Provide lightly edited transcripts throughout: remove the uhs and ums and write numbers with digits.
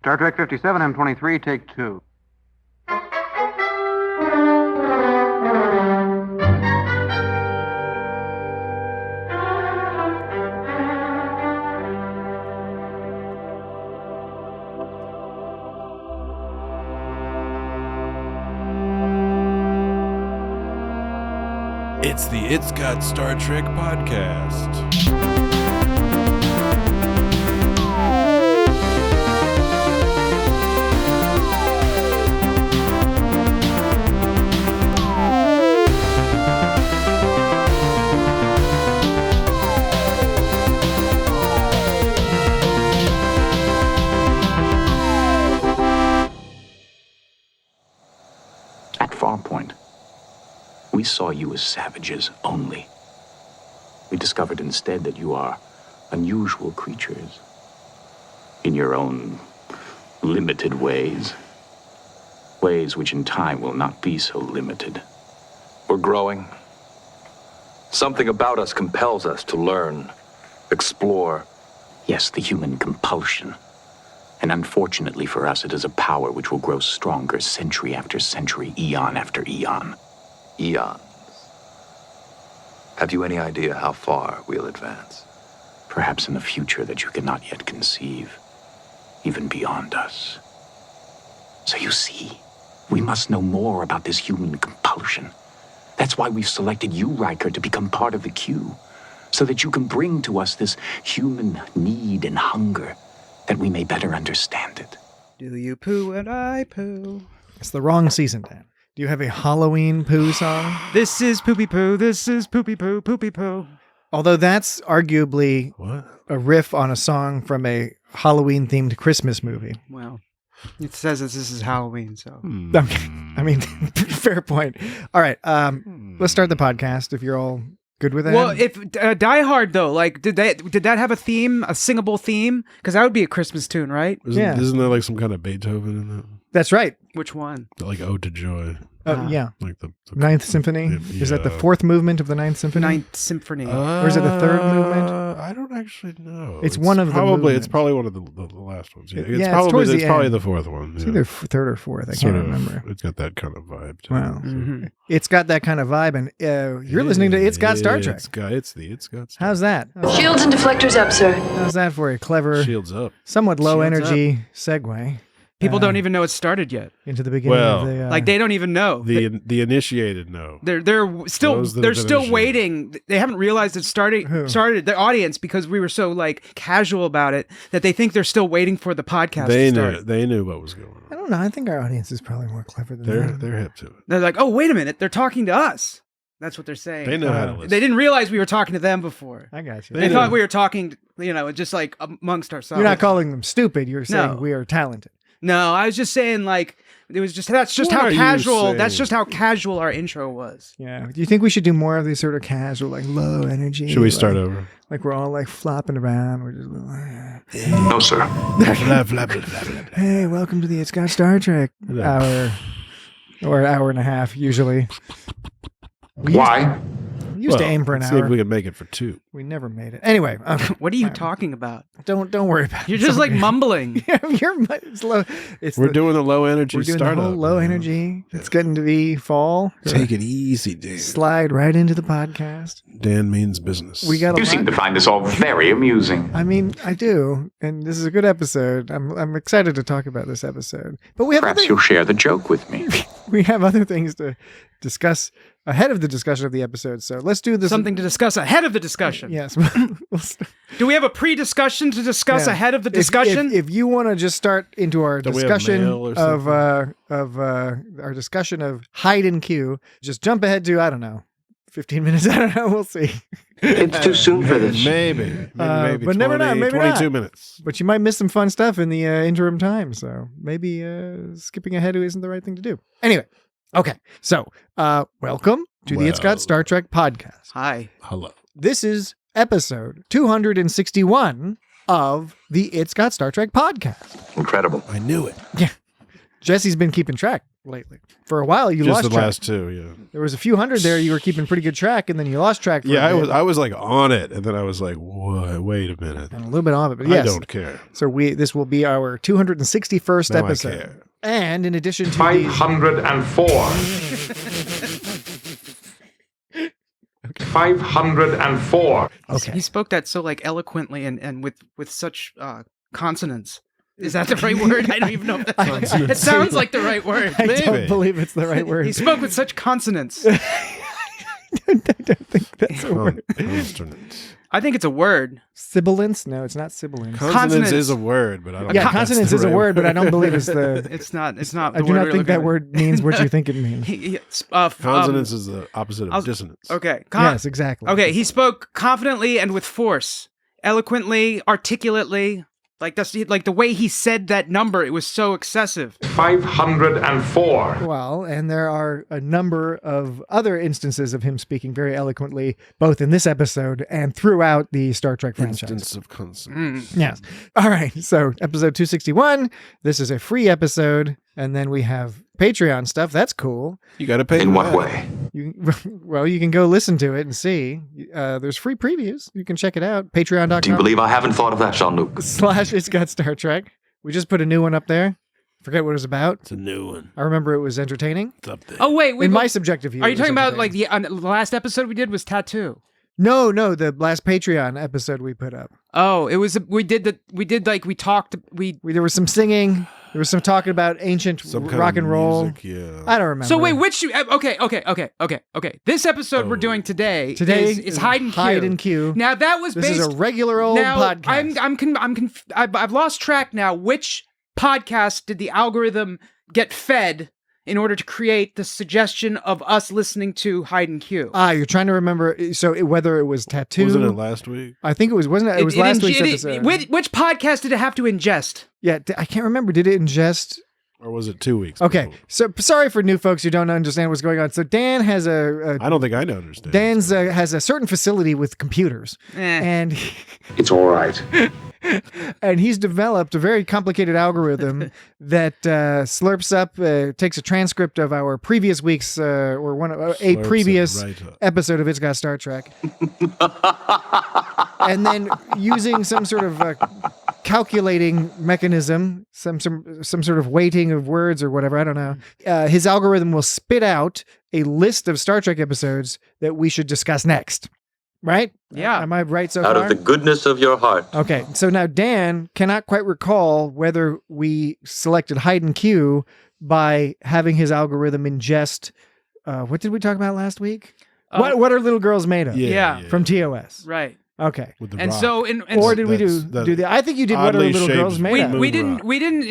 Star Trek 57, M23, take 2. It's the It's Got Star Trek podcast. At Farpoint, we saw you as savages only. We discovered instead that you are unusual creatures in your own limited ways. Ways which in time will not be so limited. We're growing. Something about us compels us to learn, explore. Yes, the human compulsion. And unfortunately for us, it is a power which will grow stronger century after century, eon after eon. Eons. Have you any idea how far we'll advance? Perhaps in a future that you cannot yet conceive, even beyond us. So you see, we must know more about this human compulsion. That's why we've selected you, Riker, to become part of the queue, so that you can bring to us this human need and hunger, that we may better understand it. Do you poo and I poo? It's the wrong season, Dan. Do you have a Halloween poo song? This is poopy poo. This is poopy poo. Poopy poo. Although that's arguably What? a riff on a song from a Halloween-themed Christmas movie. Well, it says this is Halloween, so. I mean, fair point. All right, let's start the podcast if you're all good with that. Well, if Die Hard though, like, did that have a theme, a singable theme? Because that would be a Christmas tune, right? Isn't there like some kind of Beethoven in it? That's right. Which one? Like Ode to Joy. Yeah. Like the Ninth Symphony? Yeah. Is that the fourth movement of the Ninth Symphony? Ninth Symphony. Or is it the third movement? I don't actually know. It's one of the probably. movements. It's probably one of the last ones. Yeah, Yeah, it's towards the probably end. the fourth one. It's yeah. either third or fourth. I Sort can't of, remember. It's got that kind of vibe. To Wow. it, so. Mm-hmm. It's got that kind of vibe, and you're listening to It's Got Star Trek. It's got Star How's that? Shields and deflectors up, sir. How's that for a clever, Shields up. somewhat low Shields energy segue? People don't even know it started yet. Into the beginning Well, of the... Like they don't even know. The initiated know. They're still Those that have been initiated. waiting. They haven't realized it started the audience because we were so like casual about it that they think they're still waiting for the podcast They to knew. start. They knew what was going on. I don't know. I think our audience is probably more clever than that. They're hip to it. They're like, oh, wait a minute, they're talking to us. That's what they're saying. They know how to listen. They didn't realize we were talking to them before. I got you. They know. thought we were talking, just like amongst ourselves. You're not calling them stupid. You're saying No. we are talented. No, I was just saying like that's just What how are you casual. That's saying? just how casual our intro was. Yeah. Do you think we should do more of these sort of casual, like low energy? Should we start like, over? Like we're all like flopping around. We're just No, sir. Blah, blah, blah, blah, blah. hey, welcome to the It's Got Star Trek hour, or hour and a half usually. Why? We used to aim for an let's see if hour. we can make it for 2. We never made it. Anyway, What are you talking about? don't worry about it. You're just like mumbling. It's low. It's We're doing the low energy we're doing startup. the whole low man. energy. It's getting to be fall. Take it easy, Dan. Slide right into the podcast. Dan means business. We got a You lot. seem to find this all very amusing. I mean, I do, and this is a good episode. I'm excited to talk about this episode. But we have Perhaps you'll share the joke with me. we have other things to discuss ahead of the discussion of the episode. So let's do this. Something to discuss ahead of the discussion. Yes. Do we have a pre-discussion to discuss Yeah. ahead of the discussion? If you want to just start into our Do we have discussion mail or of our discussion of hide and Q, just jump ahead to, I don't know, 15 minutes. I don't know. We'll see. It's too soon for this. Maybe but never know, maybe 22 not. minutes. But you might miss some fun stuff in the interim time. So maybe skipping ahead isn't the right thing to do. Anyway. Okay. So welcome to the It's Got Star Trek podcast. Hi. Hello. This is episode 261 of the It's Got Star Trek podcast. Incredible. I knew it. Jesse's been keeping track. lately. For a while, you Just lost the track. last two, yeah. There was a few hundred there. You were keeping pretty good track, and then you lost track. For Yeah, a bit, I was like on it, and then I was like, "What? Wait a minute! and a little bit off it, but yes. I don't care." So this will be our 261st Now I episode. care. And in addition to 504. 504. Okay. He spoke that so like eloquently and with such consonants. Is that the right word? I don't even know if that's it sounds like the right word. I don't Maybe. believe it's the right word. He spoke with such consonants. I don't think that's a word. Consonants. I think it's a word. Sibilance? No, it's not sibilance. Consonants is a word, but I don't. Yeah, think that's consonance the is a right word, but I don't believe it's the. It's not. It's not. I do not think that word means what you think it means. Consonance is the opposite of dissonance. Okay. Yes, exactly. Okay. He spoke confidently and with force, eloquently, articulately. Like that's like the way he said that number. It was so excessive. 504. Well, and there are a number of other instances of him speaking very eloquently, both in this episode and throughout the Star Trek franchise. Instance of consonants. Yes. All right. So, episode 261. This is a free episode, and then we have Patreon stuff. That's cool. You got to pay. In for what that. way? You can go listen to it and see. There's free previews. You can check it out. Patreon.com. Do you believe I haven't thought of that, Jean-Luc? / It's Got Star Trek. We just put a new one up there. Forget what it was about. It's a new one. I remember it was entertaining. It's up there. Oh wait, In my subjective view. Are it you was talking about like entertaining. the last episode we did was tattoo? No, the last Patreon episode we put up. Oh, it was we talked There was some singing. There was some talking about ancient Some kind rock of and roll. music, yeah. I don't remember. So wait, which okay. This episode we're doing today is Hide and Q. Hide and Q. Now that was This based is a regular old now, podcast. I've lost track now. Which podcast did the algorithm get fed in order to create the suggestion of us listening to Hide and Q? You're trying to remember. So whether it was Tattoo. Wasn't it last week? I think it was. Wasn't it? It was last week's episode. Which podcast did it have to ingest? Yeah, I can't remember. Did it ingest? Or was it 2 weeks? Okay, before? so sorry for new folks who don't understand what's going on. So Dan has I don't think I understand. Dan's has a certain facility with computers, Eh. and It's all right. and he's developed a very complicated algorithm that slurps up, takes a transcript of our previous week's or a Slurps it previous right up. episode of It's Got Star Trek, and then using some sort of calculating mechanism, some sort of weighting of words or whatever, I don't know. His algorithm will spit out a list of Star Trek episodes that we should discuss next. Right? Yeah. Am I right so Out far? of the goodness of your heart. Okay, so now Dan cannot quite recall whether we selected Hide and Q by having his algorithm ingest. What did we talk about last week? What are little girls made of? Yeah. From TOS. Right. Okay. With the And rock. so Or did we That's- do the? I think you did What Are oddly Little shaped Girls Made Of? moon we didn't rock. we didn't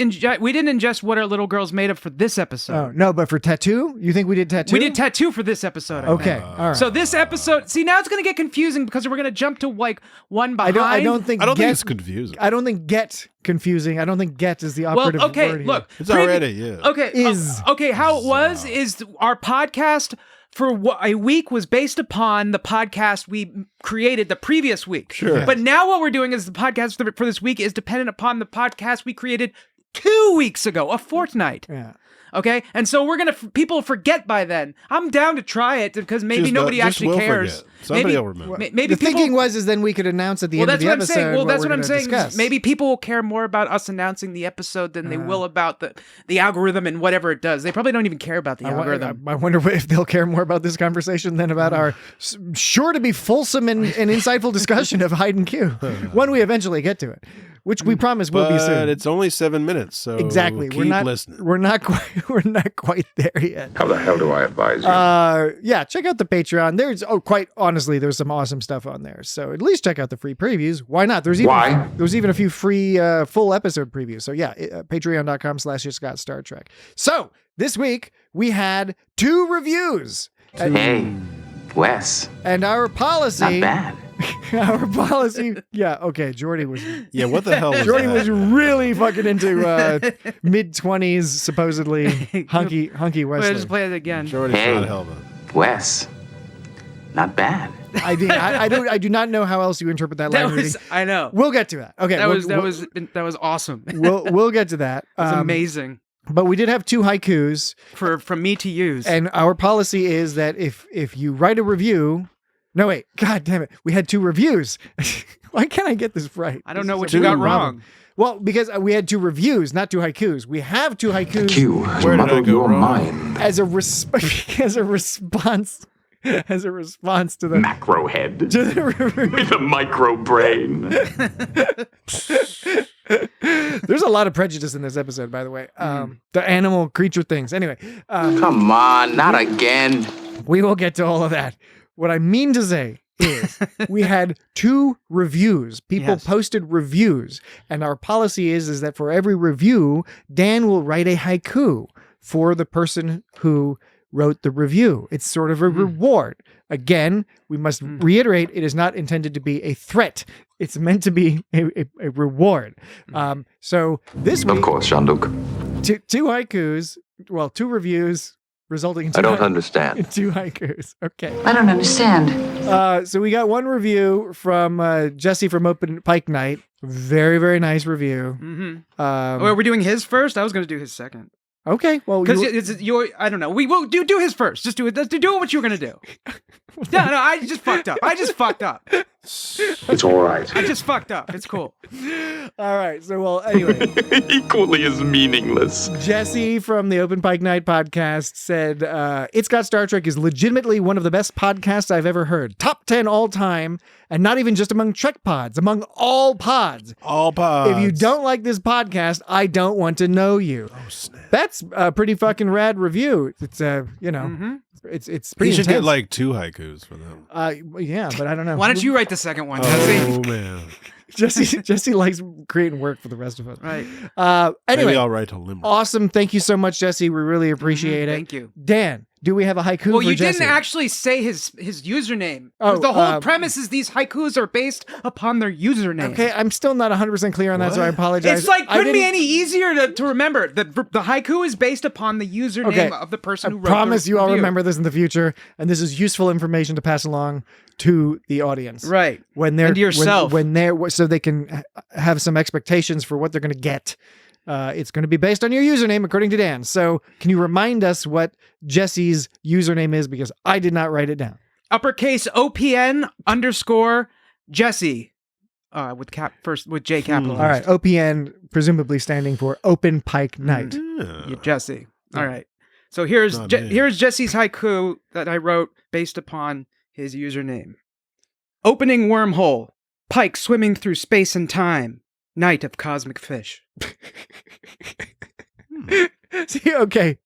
ingest What Are Little Girls Made Of for this episode. Oh no, but for Tattoo, you think we did Tattoo? We did tattoo for this episode. I Okay, think. all right. So this episode, see, now it's going to get confusing because we're going to jump to like one I behind. don't think. I don't get, think it's confusing. I don't think get confusing. I don't think get is the Well, operative okay, word here. look. It's already, yeah. Okay. Is. Okay, how it was is our podcast for a week was based upon the podcast we created the previous week. Sure. But now what we're doing is the podcast for this week is dependent upon the podcast we created 2 weeks ago, a fortnight. Yeah. Okay, and so we're gonna people forget by then. I'm down to try it because maybe Just nobody just actually will cares. forget. Somebody maybe, will remember. Maybe The thinking was is then we could announce at the end of that's the what I'm episode. saying. Well, that's we're what I'm gonna saying. discuss. Maybe people will care more about us announcing the episode than they will about the algorithm and whatever it does. They probably don't even care about the algorithm. I wonder if they'll care more about this conversation than about our sure to be fulsome and insightful discussion of Hide and Q when we eventually get to it, which we promise will be But soon. it's only 7 minutes, so Exactly. keep We're not listening. We're not quite there yet. How the hell do I advise you? Yeah, check out the Patreon. Quite honestly, there's some awesome stuff on there. So at least check out the free previews. Why not? There's even a few free full episode previews. So yeah, patreon.com/It's Got Star Trek. So this week we had 2 reviews. Hey, Wes. And our policy. Not bad. Our policy. Yeah, okay. Geordi was Yeah, what the hell was Geordi that? was really fucking into mid-20s, supposedly hunky Wait, Wesley. just play it again. Jordy's Hey. not helping. Wes. Not bad. I do not know how else you interpret that line reading. I know. We'll get to that. Okay, That was awesome. That we'll get to that. was amazing. But we did have 2 haikus. from me to use. And our policy is that if you write a review... No, wait. God damn it. We had 2 reviews. Why can't I get this right? I don't know what you you got wrong. Well, because we had 2 reviews, not 2 haikus. We have 2 haikus. Q, Where did I muddle go your wrong? mind. as a response to the Macro head to the with a micro brain. There's a lot of prejudice in this episode, by the way. The animal creature things. Anyway, Come on, not again. we will get to all of that. What I mean to say is we had 2 reviews. People Yes. posted reviews. And our policy is that for every review, Dan will write a haiku for the person who wrote the review. It's sort of a reward. Again, we must reiterate, it is not intended to be a threat. It's meant to be a reward. So this week, Of course, Jean-Luc. 2 haikus, well, 2 reviews resulting in 2 I don't understand. 2 haikus. Okay. I don't understand. So we got one review from Jesse from Open Pike Night. Very, very nice review. Are we doing his first? I was going to do his second. Okay, well, Because you- it's your, I don't know. We will do his first. Just do it. Do what you were going to do. No, I just fucked up. I just fucked up. It's all right. I just fucked up. It's cool. all right. So, well, anyway, Equally as meaningless. Jesse from the Open Pike Night podcast said, It's Got Star Trek is legitimately one of the best podcasts I've ever heard. Top 10 all time, and not even just among Trek pods, among all pods. All pods. If you don't like this podcast, I don't want to know you. Oh, snap. That's a pretty fucking rad review. It's it's pretty You should intense. get like 2 haikus for them. Yeah, but I don't know. Why don't you write the second one, Jesse? Oh, man. Jesse likes creating work for the rest of us. Right. Anyway, Maybe I'll write a limerick. awesome. Thank you so much, Jesse. We really appreciate it. Thank you. Dan, do we have a haiku Well, for you Jesse? didn't actually say his username. Oh, The whole premise is these haikus are based upon their username. Okay, I'm still not 100% clear on that, so I apologize. It's like I couldn't be didn't- any easier to remember. The haiku is based upon the username Okay, of the person who I wrote promise the you I'll review. remember this in the future, and this is useful information to pass along to the audience. Right. When they're And to yourself. when they're so they can have some expectations for what they're going to get. It's going to be based on your username, according to Dan. So, can you remind us what Jesse's username is? Because I did not write it down. Uppercase OPN _ Jesse. With J capital. All right, OPN presumably standing for Open Pike Night. Yeah. Jesse. All right. So here's Not me. here's Jesse's haiku that I wrote based upon his username. Opening wormhole. Pike swimming through space and time. Night of cosmic fish. See, okay.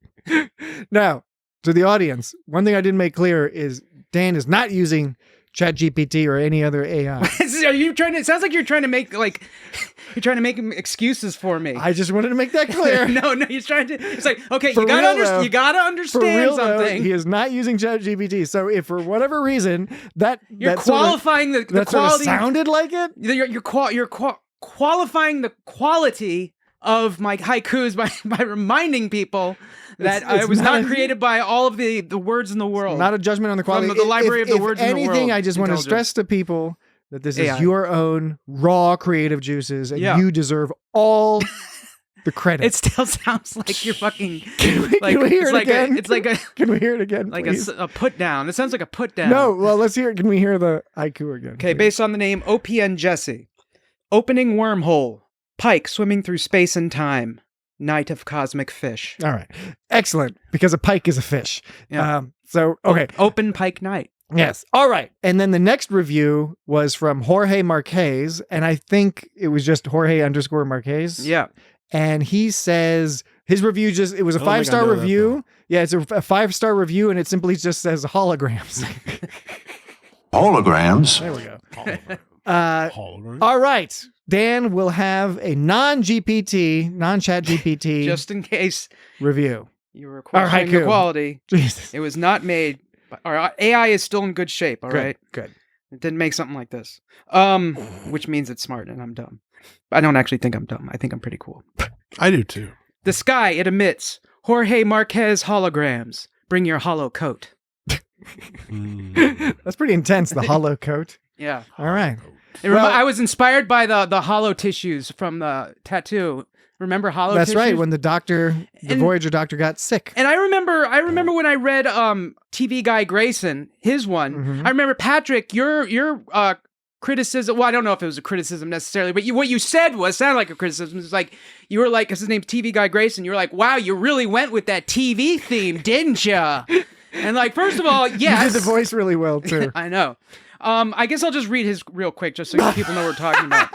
Now, to the audience, one thing I didn't make clear is Dan is not using ChatGPT or any other AI. Are you trying to? It sounds like you're trying to make you're trying to make excuses for me. I just wanted to make that clear. no, he's trying to. It's like, okay, For you gotta real, though. you gotta For understand real, though, something. he is not using ChatGPT. So if for whatever reason You're that qualifying the sort of quality. sounded like it, You're qualifying the quality of my haikus by reminding people that It's I was not not a- created by all of the words in the world. not a judgment on the quality. From the library of the If words in the anything, world, I just want to intelligence. stress to people that this AI. is your own raw creative juices, and Yeah. you deserve all the credit. It still sounds like you're fucking. Can we hear it's it like again? it's like a Can we hear it again, like please? a put down. It sounds like a put down. No, well, let's hear it. Can we hear the haiku again? Okay, please? based on the name OPN Jesse. Opening wormhole. Pike swimming through space and time. Night of cosmic fish. All right. Excellent. Because a pike is a fish. Yeah. So, okay. Open Pike Night. Yes. All right. And then the next review was from Jorge Marquez. And I think it was just Jorge _ Marquez. Yeah. And he says his review it was a I don't think I 5-star know that, review. Yeah, it's a 5-star review. And it simply just says holograms. Holograms? There we go. Hologram. All right. Dan will have a non-GPT, non-chat GPT Just in case review. you were Our questioning the haiku. quality. Jesus. It was not made. Our AI is still in good shape. All right. Good. It didn't make something like this. Which means it's smart and I'm dumb. I don't actually think I'm dumb. I think I'm pretty cool. I do too. The sky, it emits Jorge Marquez holograms. Bring your hollow coat. That's pretty intense, the hollow coat. Yeah. All right. I was inspired by the hollow tissues from the tattoo Remember hollow That's right. tissues? When the Voyager doctor got sick. And I remember when I read TV Guy Grayson, his one. Mhm. I remember, Patrick, your criticism. Well, I don't know if it was a criticism necessarily, but what you said sounded like a criticism. It's like you were like, 'cause his name's TV Guy Grayson. You were like, wow, you really went with that TV theme, didn't ya? And like, first of all, yes, You did the voice really well too. I know. I guess I'll just read his real quick, just so people know what we're talking about.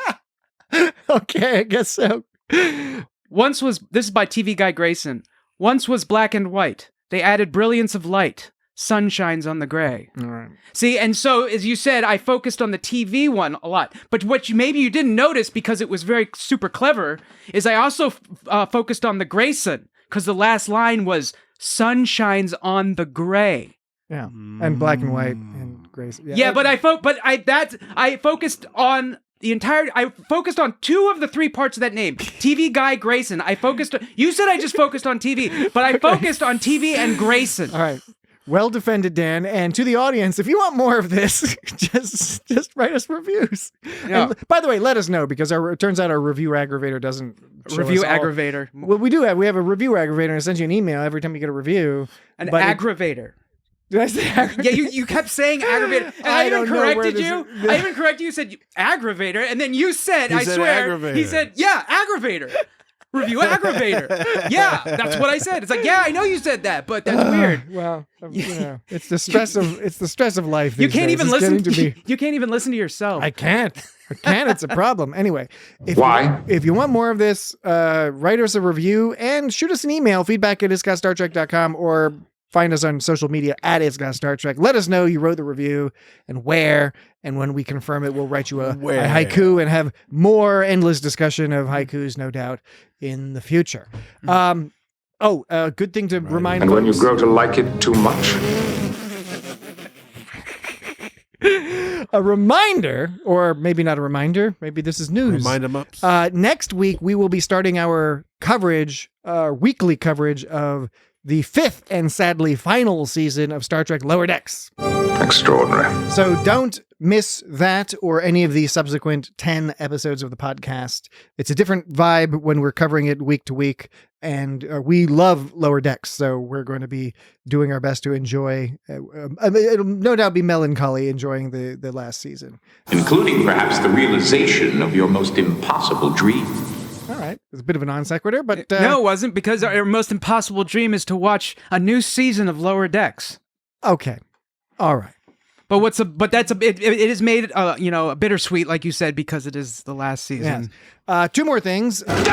Okay, I guess so. This is by TV Guy Grayson. Once was black and white. They added brilliance of light. Sun shines on the gray. All right. See, and so, as you said, I focused on the TV one a lot. But what maybe you didn't notice, because it was very super clever, is I also focused on the Grayson, because the last line was, sun shines on the gray. Yeah, and black and white and gray. Yeah, but I focused on the entire. I focused on 2 of the 3 parts of that name. TV Guy Grayson. You said I just focused on TV, but I focused on TV and Grayson. All right. Well defended, Dan. And to the audience, if you want more of this, just write us reviews. Yeah. And by the way, let us know, because it turns out our review aggravator doesn't show Review us all. aggravator. Well, we have a review aggravator, and it sends you an email every time you get a review. An but aggravator. Did I say aggravator? Yeah, you kept saying aggravator. And I even corrected you. I even corrected you, said aggravator, and then you said, He I said swear, aggravator. he said, yeah, aggravator. Review aggravator. Yeah, that's what I said. It's like, yeah, I know you said that, but that's weird. Well, it's the stress of life. You these can't days. even It's listen getting to be. You can't even listen to yourself. I can't. It's a problem. Anyway, Why? If you want more of this, write us a review and shoot us an email, feedback@isgotstartrek.com, or find us on social media @isgotstartrek. Let us know you wrote the review and where, and when we confirm it, we'll write you a haiku and have more endless discussion of haikus, no doubt, in the future. Good thing to remind And when you folks. grow to like it too much, A reminder, or maybe not a reminder, maybe this is news. Remind them up. Next week, we will be starting our weekly coverage of the 5th and sadly final season of Star Trek Lower Decks. extraordinary. So don't miss that or any of the subsequent 10 episodes of the podcast. It's a different vibe when we're covering it week to week, and we love Lower Decks, so we're going to be doing our best to enjoy. It'll no doubt be melancholy enjoying the last season. Including perhaps the realization of your most impossible dream. All right. It's a bit of a non sequitur, but no, it wasn't, because our most impossible dream is to watch a new season of Lower Decks. okay. All right. But it is made a bittersweet, like you said, because it is the last season. Yes. 2 more things. It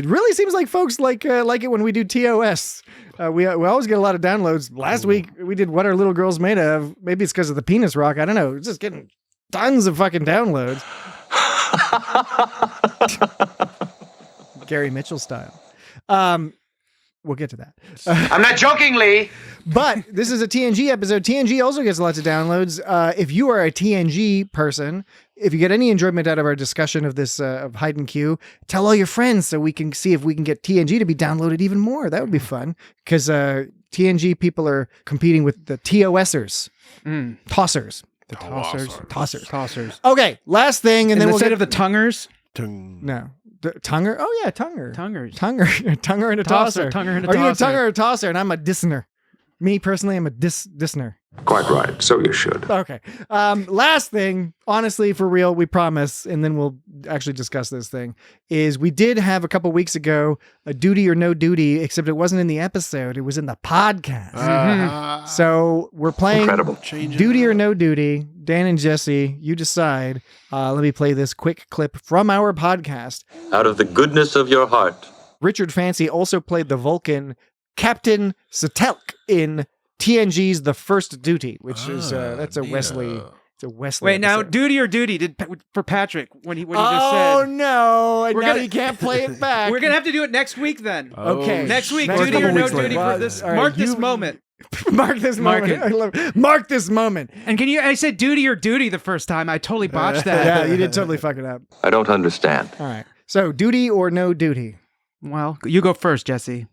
really seems like folks like it when we do TOS. We always get a lot of downloads. Last week we did What Are Little Girls Made Of? Maybe it's because of the penis rock. I don't know. It's just getting tons of fucking downloads. Gary Mitchell style. We'll get to that. I'm not joking, Lee. But this is a TNG episode. TNG also gets lots of downloads. If you are a TNG person, if you get any enjoyment out of our discussion of this, of Hide and Q, tell all your friends so we can see if we can get TNG to be downloaded even more. That would be fun, because TNG people are competing with the TOSers. Tossers. The tossers. Tossers. Okay, last thing, and then we'll instead get of the tungers. No. Tunger? Oh, yeah, Tunger. Tungers. Tunger and a tosser. Tunger and a Are you a tosser. tunger or a tosser? And I'm a dissner. Me, personally, I'm a dissner. Quite right. So you should. Okay. Last thing, honestly, for real, we promise, and then we'll actually discuss this thing, is we did have a couple weeks ago a Duty or No Duty, except it wasn't in the episode. It was in the podcast. So we're playing Incredible. Duty or No Duty. Dan and Jesse, you decide. Let me play this quick clip from our podcast. Out of the goodness of your heart. Richard Fancy also played the Vulcan Captain Satelk in TNG's The First Duty, which is that's a Wesley. It's a Wesley. Wait, now episode. Duty or Duty for Patrick when he just Oh said. no! And We're now gonna- you can't play it back. We're gonna have to do it next week then. Okay. Next week, Next Duty couple or No weeks later. Duty for this. All right, Mark this moment. Mark this Mark moment. it. I love it. Mark this moment. And I said Duty or Duty the first time. I totally botched that. Yeah, you did totally fuck it up. I don't understand. All right. So, Duty or No Duty? Well, you go first, Jesse.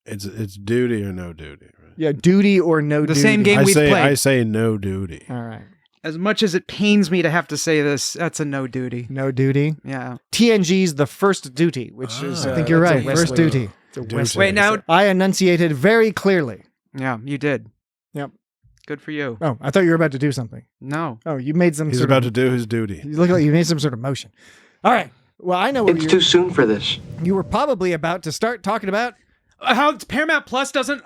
It's duty or no duty. Right? Yeah, Duty or No The Duty. same game we've played. I say no duty. All right. As much as it pains me to have to say this, that's a no duty. No duty. Yeah. TNG's The First Duty, which is, I think you're that's a right, First Wesley- Duty. Duty. Wait, now. I enunciated very clearly. Yeah, you did. Yep. Good for you. Oh, I thought you were about to do something. No. Oh, you made some He's sort about of... to do his duty. You look like you made some sort of motion. All right. Well, I know what It's too soon for this. you were probably about to start talking about. How Paramount Plus doesn't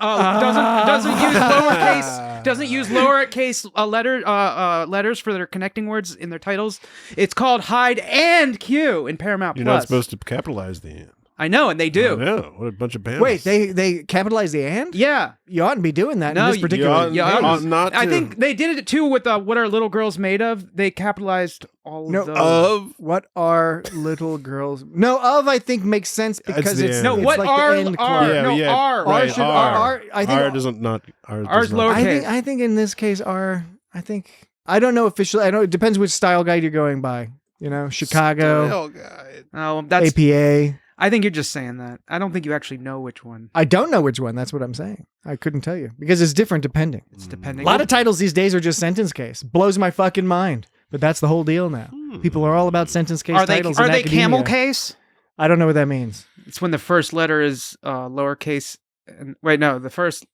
use lowercase letters for their connecting words in their titles. It's called hide and Q in Paramount You're Plus. not supposed to capitalize the end. I know, and they do. No, what a bunch of panels. Wait, they capitalize the and? Yeah. You oughtn't be doing that No, in this particular. you ought not I to. think they did it too with What Are Little Girls Made Of? They capitalized all No, of those. Of What are little girls? No, of I think makes sense because the it's end. No, it's what like are the end are clause. no yeah, R. right, should- R. I think- R doesn't not. R does R's not. lowercase. I think in this case R. I don't know officially. I know it depends which style guide you're going by. You know, Chicago, Style guide. Oh, that's. APA. I think you're just saying that. I don't think you actually know which one. I don't know which one. That's what I'm saying. I couldn't tell you because it's different depending. It's depending. A lot of titles these days are just sentence case. Blows my fucking mind. But that's the whole deal now. People are all about sentence case are they titles. in camel academia. case? I don't know what that means. It's when the first letter is lowercase. And wait, no, the first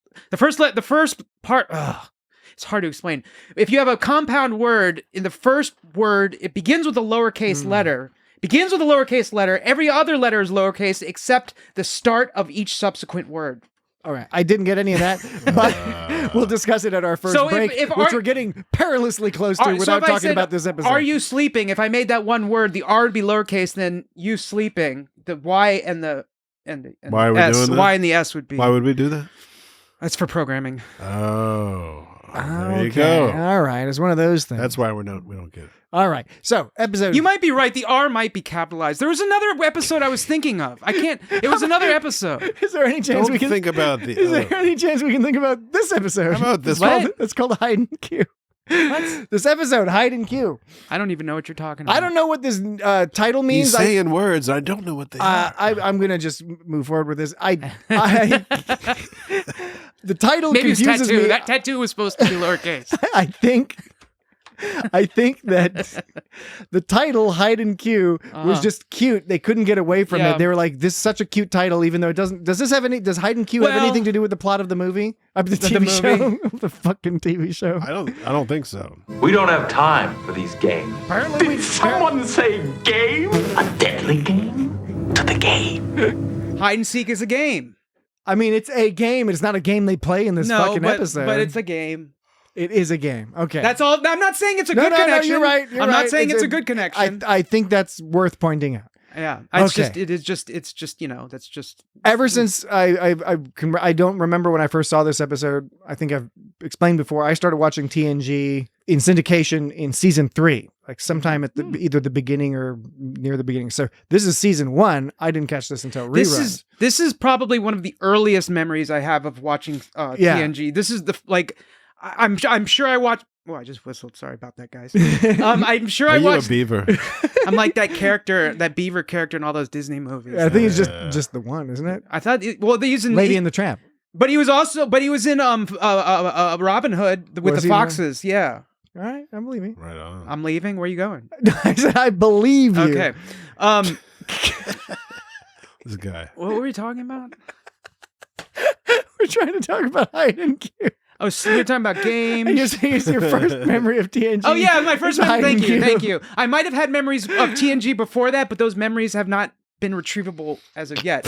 part. It's hard to explain. If you have a compound word in the first word, it begins with a lowercase letter. Begins with a lowercase letter. Every other letter is lowercase except the start of each subsequent word. All right. I didn't get any of that, but we'll discuss it at our first So if- break, if which our- we're getting perilously close to So without if I talking said, about this episode. Are you sleeping? If I made that one word, the R would be lowercase, then you sleeping. The Y and the Why are we S. doing that? Y and the S would be. Why would we do that? That's for programming. Oh, there you Okay. go. All right. It's one of those things. That's why we don't get it. All right. So, episode. You might be right. The R might be capitalized. There was another episode I was thinking of. I can't. It was another episode. Is there any chance Don't we can think about the. Is there any chance we can think about this episode? How about this one? It's called Hide and Q. What? This episode, Hide and Q. I don't even know what you're talking about. I don't know what this title He's means. saying words. I don't know what they are. I'm gonna just move forward with this. The title Maybe it was confuses tattoo. me. That tattoo was supposed to be lowercase. I think that the title Hide and Q was just cute. They couldn't get away from Yeah. it. They were like, "This is such a cute title," even though it doesn't. Does Hide and Q have Well- anything to do with the plot of the movie? The TV show, the fucking TV show. I don't think so. We don't have time for these games. Apparently, we. Someone say game? A deadly game? To the game. Hide and seek is a game. I mean, it's a game. It's not a game they play in this fucking episode. but it's a game. It is a game. Okay. That's all. I'm not saying it's a good No, connection. you're right. I'm not saying it's a good connection. I think that's worth pointing out. Yeah, Okay. it's just that's just Ever since I don't remember when I first saw this episode. I think I've explained before. I started watching TNG in syndication in season 3, like sometime at either the beginning or near the beginning. So this is season 1. I didn't catch this until reruns. This is probably one of the earliest memories I have of watching TNG. This is I'm sure I watched. Oh, I just whistled. Sorry about that, guys. I'm sure Are I you watched. a beaver? I'm like that character, that beaver character in all those Disney movies. I think it's just the one, isn't it? I thought. They used in Lady and the Tramp. But he was in Robin Hood with Was the he? foxes. Yeah. All right, I'm leaving. Right on. I'm leaving. Where are you going? I said I believe you. Okay. This guy. What were we talking about? We're trying to talk about Hide and Q. Oh, so you're talking about games. And you're saying it's your first memory of TNG. Oh yeah, my first It's memory. Hide and Thank Q. you. I might have had memories of TNG before that, but those memories have not been retrievable as of yet.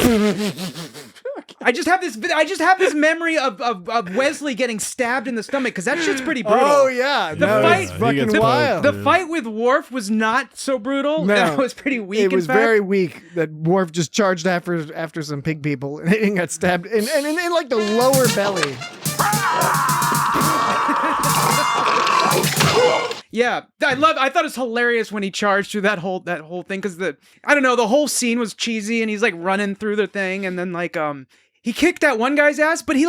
I just have this memory of Wesley getting stabbed in the stomach because that shit's pretty brutal. Oh yeah, The no, fight- it's He fucking gets wild. The fight with Worf was not so brutal. No. That was pretty weak. It was in fact. very weak that Worf just charged after some pig people and got stabbed and in like the lower belly. Yeah, I thought it was hilarious when he charged through that whole thing because the whole scene was cheesy and he's like running through the thing and then like he kicked that one guy's ass, but he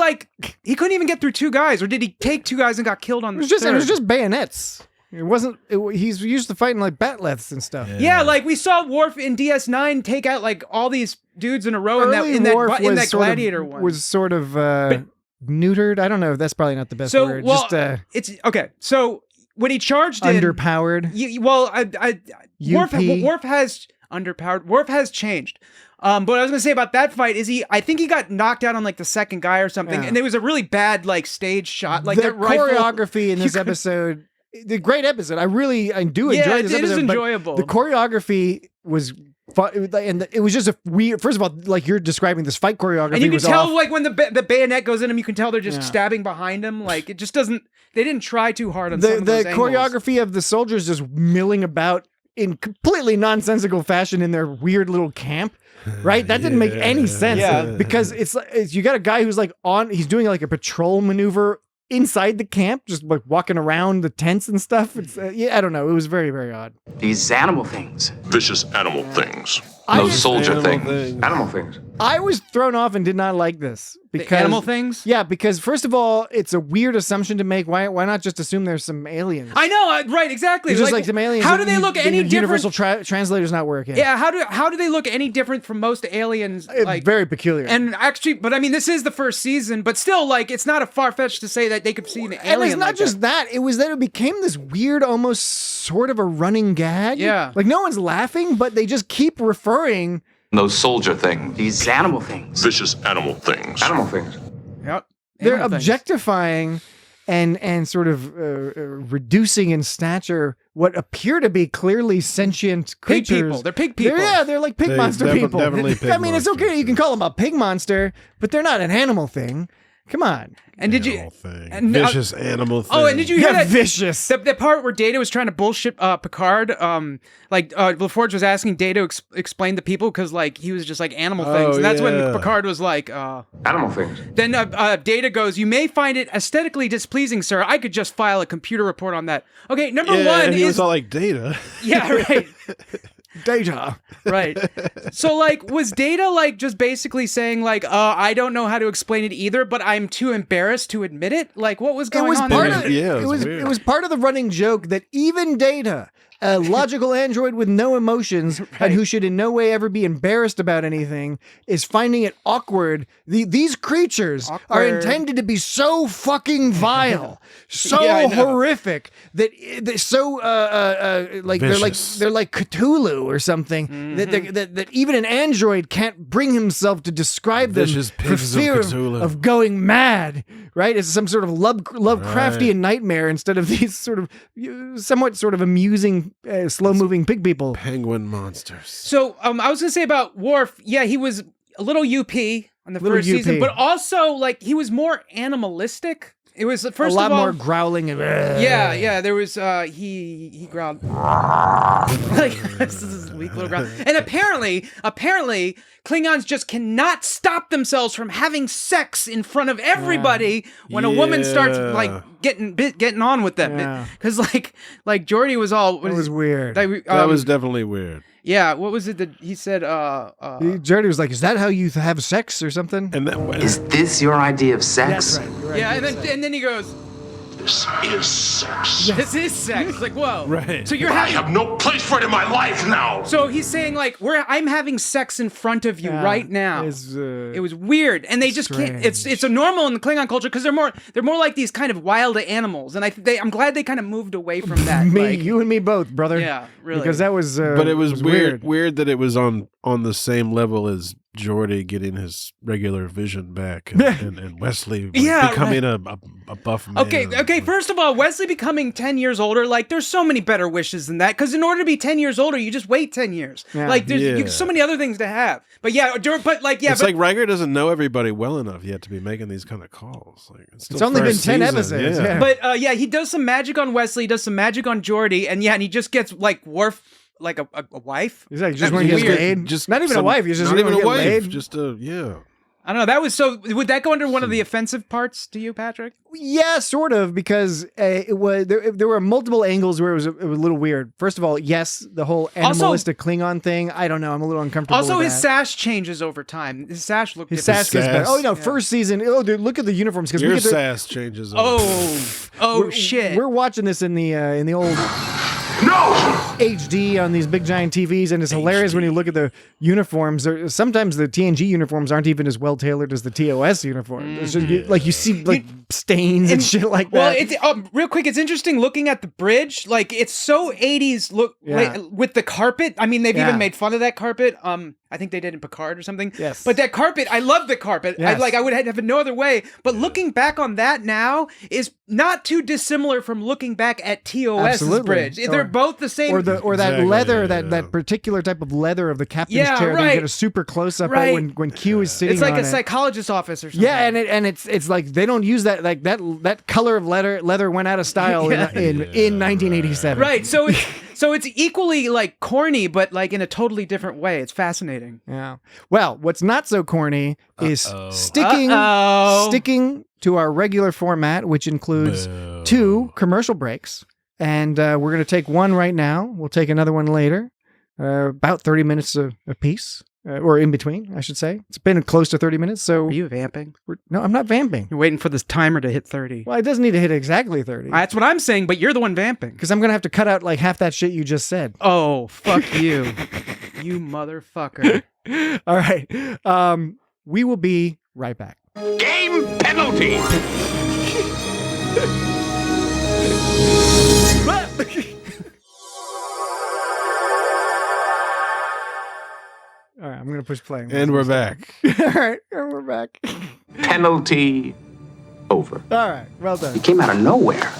couldn't even get through 2 guys, or did he take 2 guys and got killed on the It was third? just bayonets. It wasn't. He's used to fighting like batleths and stuff. Yeah, like we saw Worf in DS9 take out like all these dudes in a row Early in Worf that was sort of- Gladiator one. was sort of neutered. I don't know. That's probably not the best word. So, well, Just it's okay. So when he charged in, Underpowered. Worf has underpowered. Worf has changed. But what I was gonna say about that fight is I think he got knocked out on like the second guy or something, and there was a really bad like stage shot. Like the that rifle, choreography in this episode, the great episode. I do enjoy this episode. It is enjoyable. The choreography was fun, and it was just a weird. First of all, like you're describing this fight choreography, and you can was tell off. like when the bayonet goes in him, you can tell they're just stabbing behind him. Like it just doesn't. They didn't try too hard on some of those angles. Choreography of the soldiers just milling about in completely nonsensical fashion in their weird little camp. Right, that didn't make any sense. Because it's you got a guy who's like he's doing like a patrol maneuver inside the camp, just like walking around the tents and stuff. It's I don't know. It was very, very odd. These animal things. Vicious animal things. No soldier thing. Animal things. I was thrown off and did not like this because the animal things. Yeah, because first of all, it's a weird assumption to make. Why not just assume there's some aliens? I know, right? Exactly. It's just like some aliens. How do they look any different? Universal translator's not working. Yeah. How do they look any different from most aliens? Like very peculiar. And actually, but I mean, this is the first season, but still, like, it's not a far-fetched to say that they could see an alien. And it's not like just that. It was that it became this weird, almost sort of a running gag. Yeah. Like no one's laughing, but they just keep referring. No soldier thing. These animal things. Vicious animal things. Animal things. Yep. They're Animal things. objectifying and sort of reducing in stature what appear to be clearly sentient Pig creatures. people. They're pig people. They're like pig monster people. Definitely pig I mean, it's monsters, okay. You can call them a pig monster, but they're not an animal thing. Come on. And did you? Animal thing. and, Vicious animal thing. Oh, and did you hear that? Vicious. The part where Data was trying to bullshit Picard, LaForge was asking Data to explain the people because like he was just like animal things, and that's when Picard was like, Animal things. Then Data goes, "You may find it aesthetically displeasing, sir. I could just file a computer report on that." Okay, number one and he is was all like Data. yeah, right. Data. Right. So like was Data like just basically saying like I don't know how to explain it either, but I'm too embarrassed to admit it? Like what was going on part there? of it was part of the running joke that even Data, a logical android with no emotions and who should in no way ever be embarrassed about anything, is finding it awkward. These creatures are intended to be so fucking vile, so horrific that so like Vicious. they're like Cthulhu or something that even an android can't bring himself to describe them Vicious for pigs of fear Cthulhu. of going mad. Right? It's some sort of Lovecraftian nightmare instead of these sort of somewhat sort of amusing, slow-moving pig people. Penguin monsters. So I was gonna say about Worf, yeah, he was a little UP on the first season, but also like he was more animalistic. It was first a lot of all, more growling and yeah. There was he growled like this is a weak little growl, and apparently Klingons just cannot stop themselves from having sex in front of everybody when a woman starts like getting on with them, because like Geordi was all it was weird. That was definitely weird. Yeah, what was it that he said? Geordi was like, "Is that how you have sex or something?" And that Is this your idea of sex? That's right. You're right. Yeah, and then he goes, This is sex. "This is sex." Like, whoa, Right. So you're I having. have no place for it in my life now. So he's saying like, I'm having sex in front of you right now. It was weird, and they just can't. It's a normal in the Klingon culture because they're more like these kind of wild animals, and I'm glad they kind of moved away from that. You and me both, brother. Yeah, really. Because that was. But it was weird. Weird that it was on the same level as Geordi getting his regular vision back, and Wesley becoming a buff man. Okay. First of all, Wesley becoming 10 years older, like there's so many better wishes than that. Because in order to be 10 years older, you just wait 10 years. Yeah. Like there's so many other things to have. But it's like Riker doesn't know everybody well enough yet to be making these kind of calls. Like it's only been 10 episodes. Yeah. But he does some magic on Wesley, does some magic on Geordi, and he just gets like Worf. Like a wife? He's like, just when he gets laid? Just not even a wife. He's just not even a wife. Laid. Just I don't know. That was so. Would that go under one of the offensive parts to you, Patrick? Yeah, sort of, because it was there were multiple angles where it was a little weird. First of all, yes, the whole animalistic Klingon thing. I don't know. I'm a little uncomfortable. Also, with his that. sash changes over time. His sash looked. His sash gets better. Oh no, first season. Oh, dude, look at the uniforms because your sass changes. Oh shit! We're watching this in the old. No! HD on these big giant TVs, and it's hilarious when you look at the uniforms. Sometimes the TNG uniforms aren't even as well tailored as the TOS uniforms. It's just, like you see like stains and shit like that. Well, it's real quick. It's interesting looking at the bridge. Like it's so 80s look like, with the carpet. I mean, they've even made fun of that carpet. I think they did in Picard or something. Yes. But that carpet, I love the carpet. Yes. I would have it no other way. But looking back on that now is not too dissimilar from looking back at TOS's bridge. They're both the same. Or that leather, that particular type of leather of the captain's chair. That you get a super close up when Q is sitting. It's like on a psychologist's office or something. Yeah, and it's like they don't use that like that color of leather went out of style in 1987. Right. So it's equally like corny, but like in a totally different way. It's fascinating. Yeah. Well, what's not so corny is sticking to our regular format, which includes 2 commercial breaks. And we're going to take one right now. We'll take another one later, about 30 minutes a piece. Or in between, I should say. It's been close to 30 minutes, so... Are you vamping? No, I'm not vamping. You're waiting for this timer to hit 30. Well, it doesn't need to hit exactly 30. That's what I'm saying, but you're the one vamping. Because I'm going to have to cut out like half that shit you just said. Oh, fuck you. You motherfucker. All right. We will be right back. Game penalty! All right, I'm going to push play. And we're back. All right, and we're back. Penalty over. All right, well done. He came out of nowhere.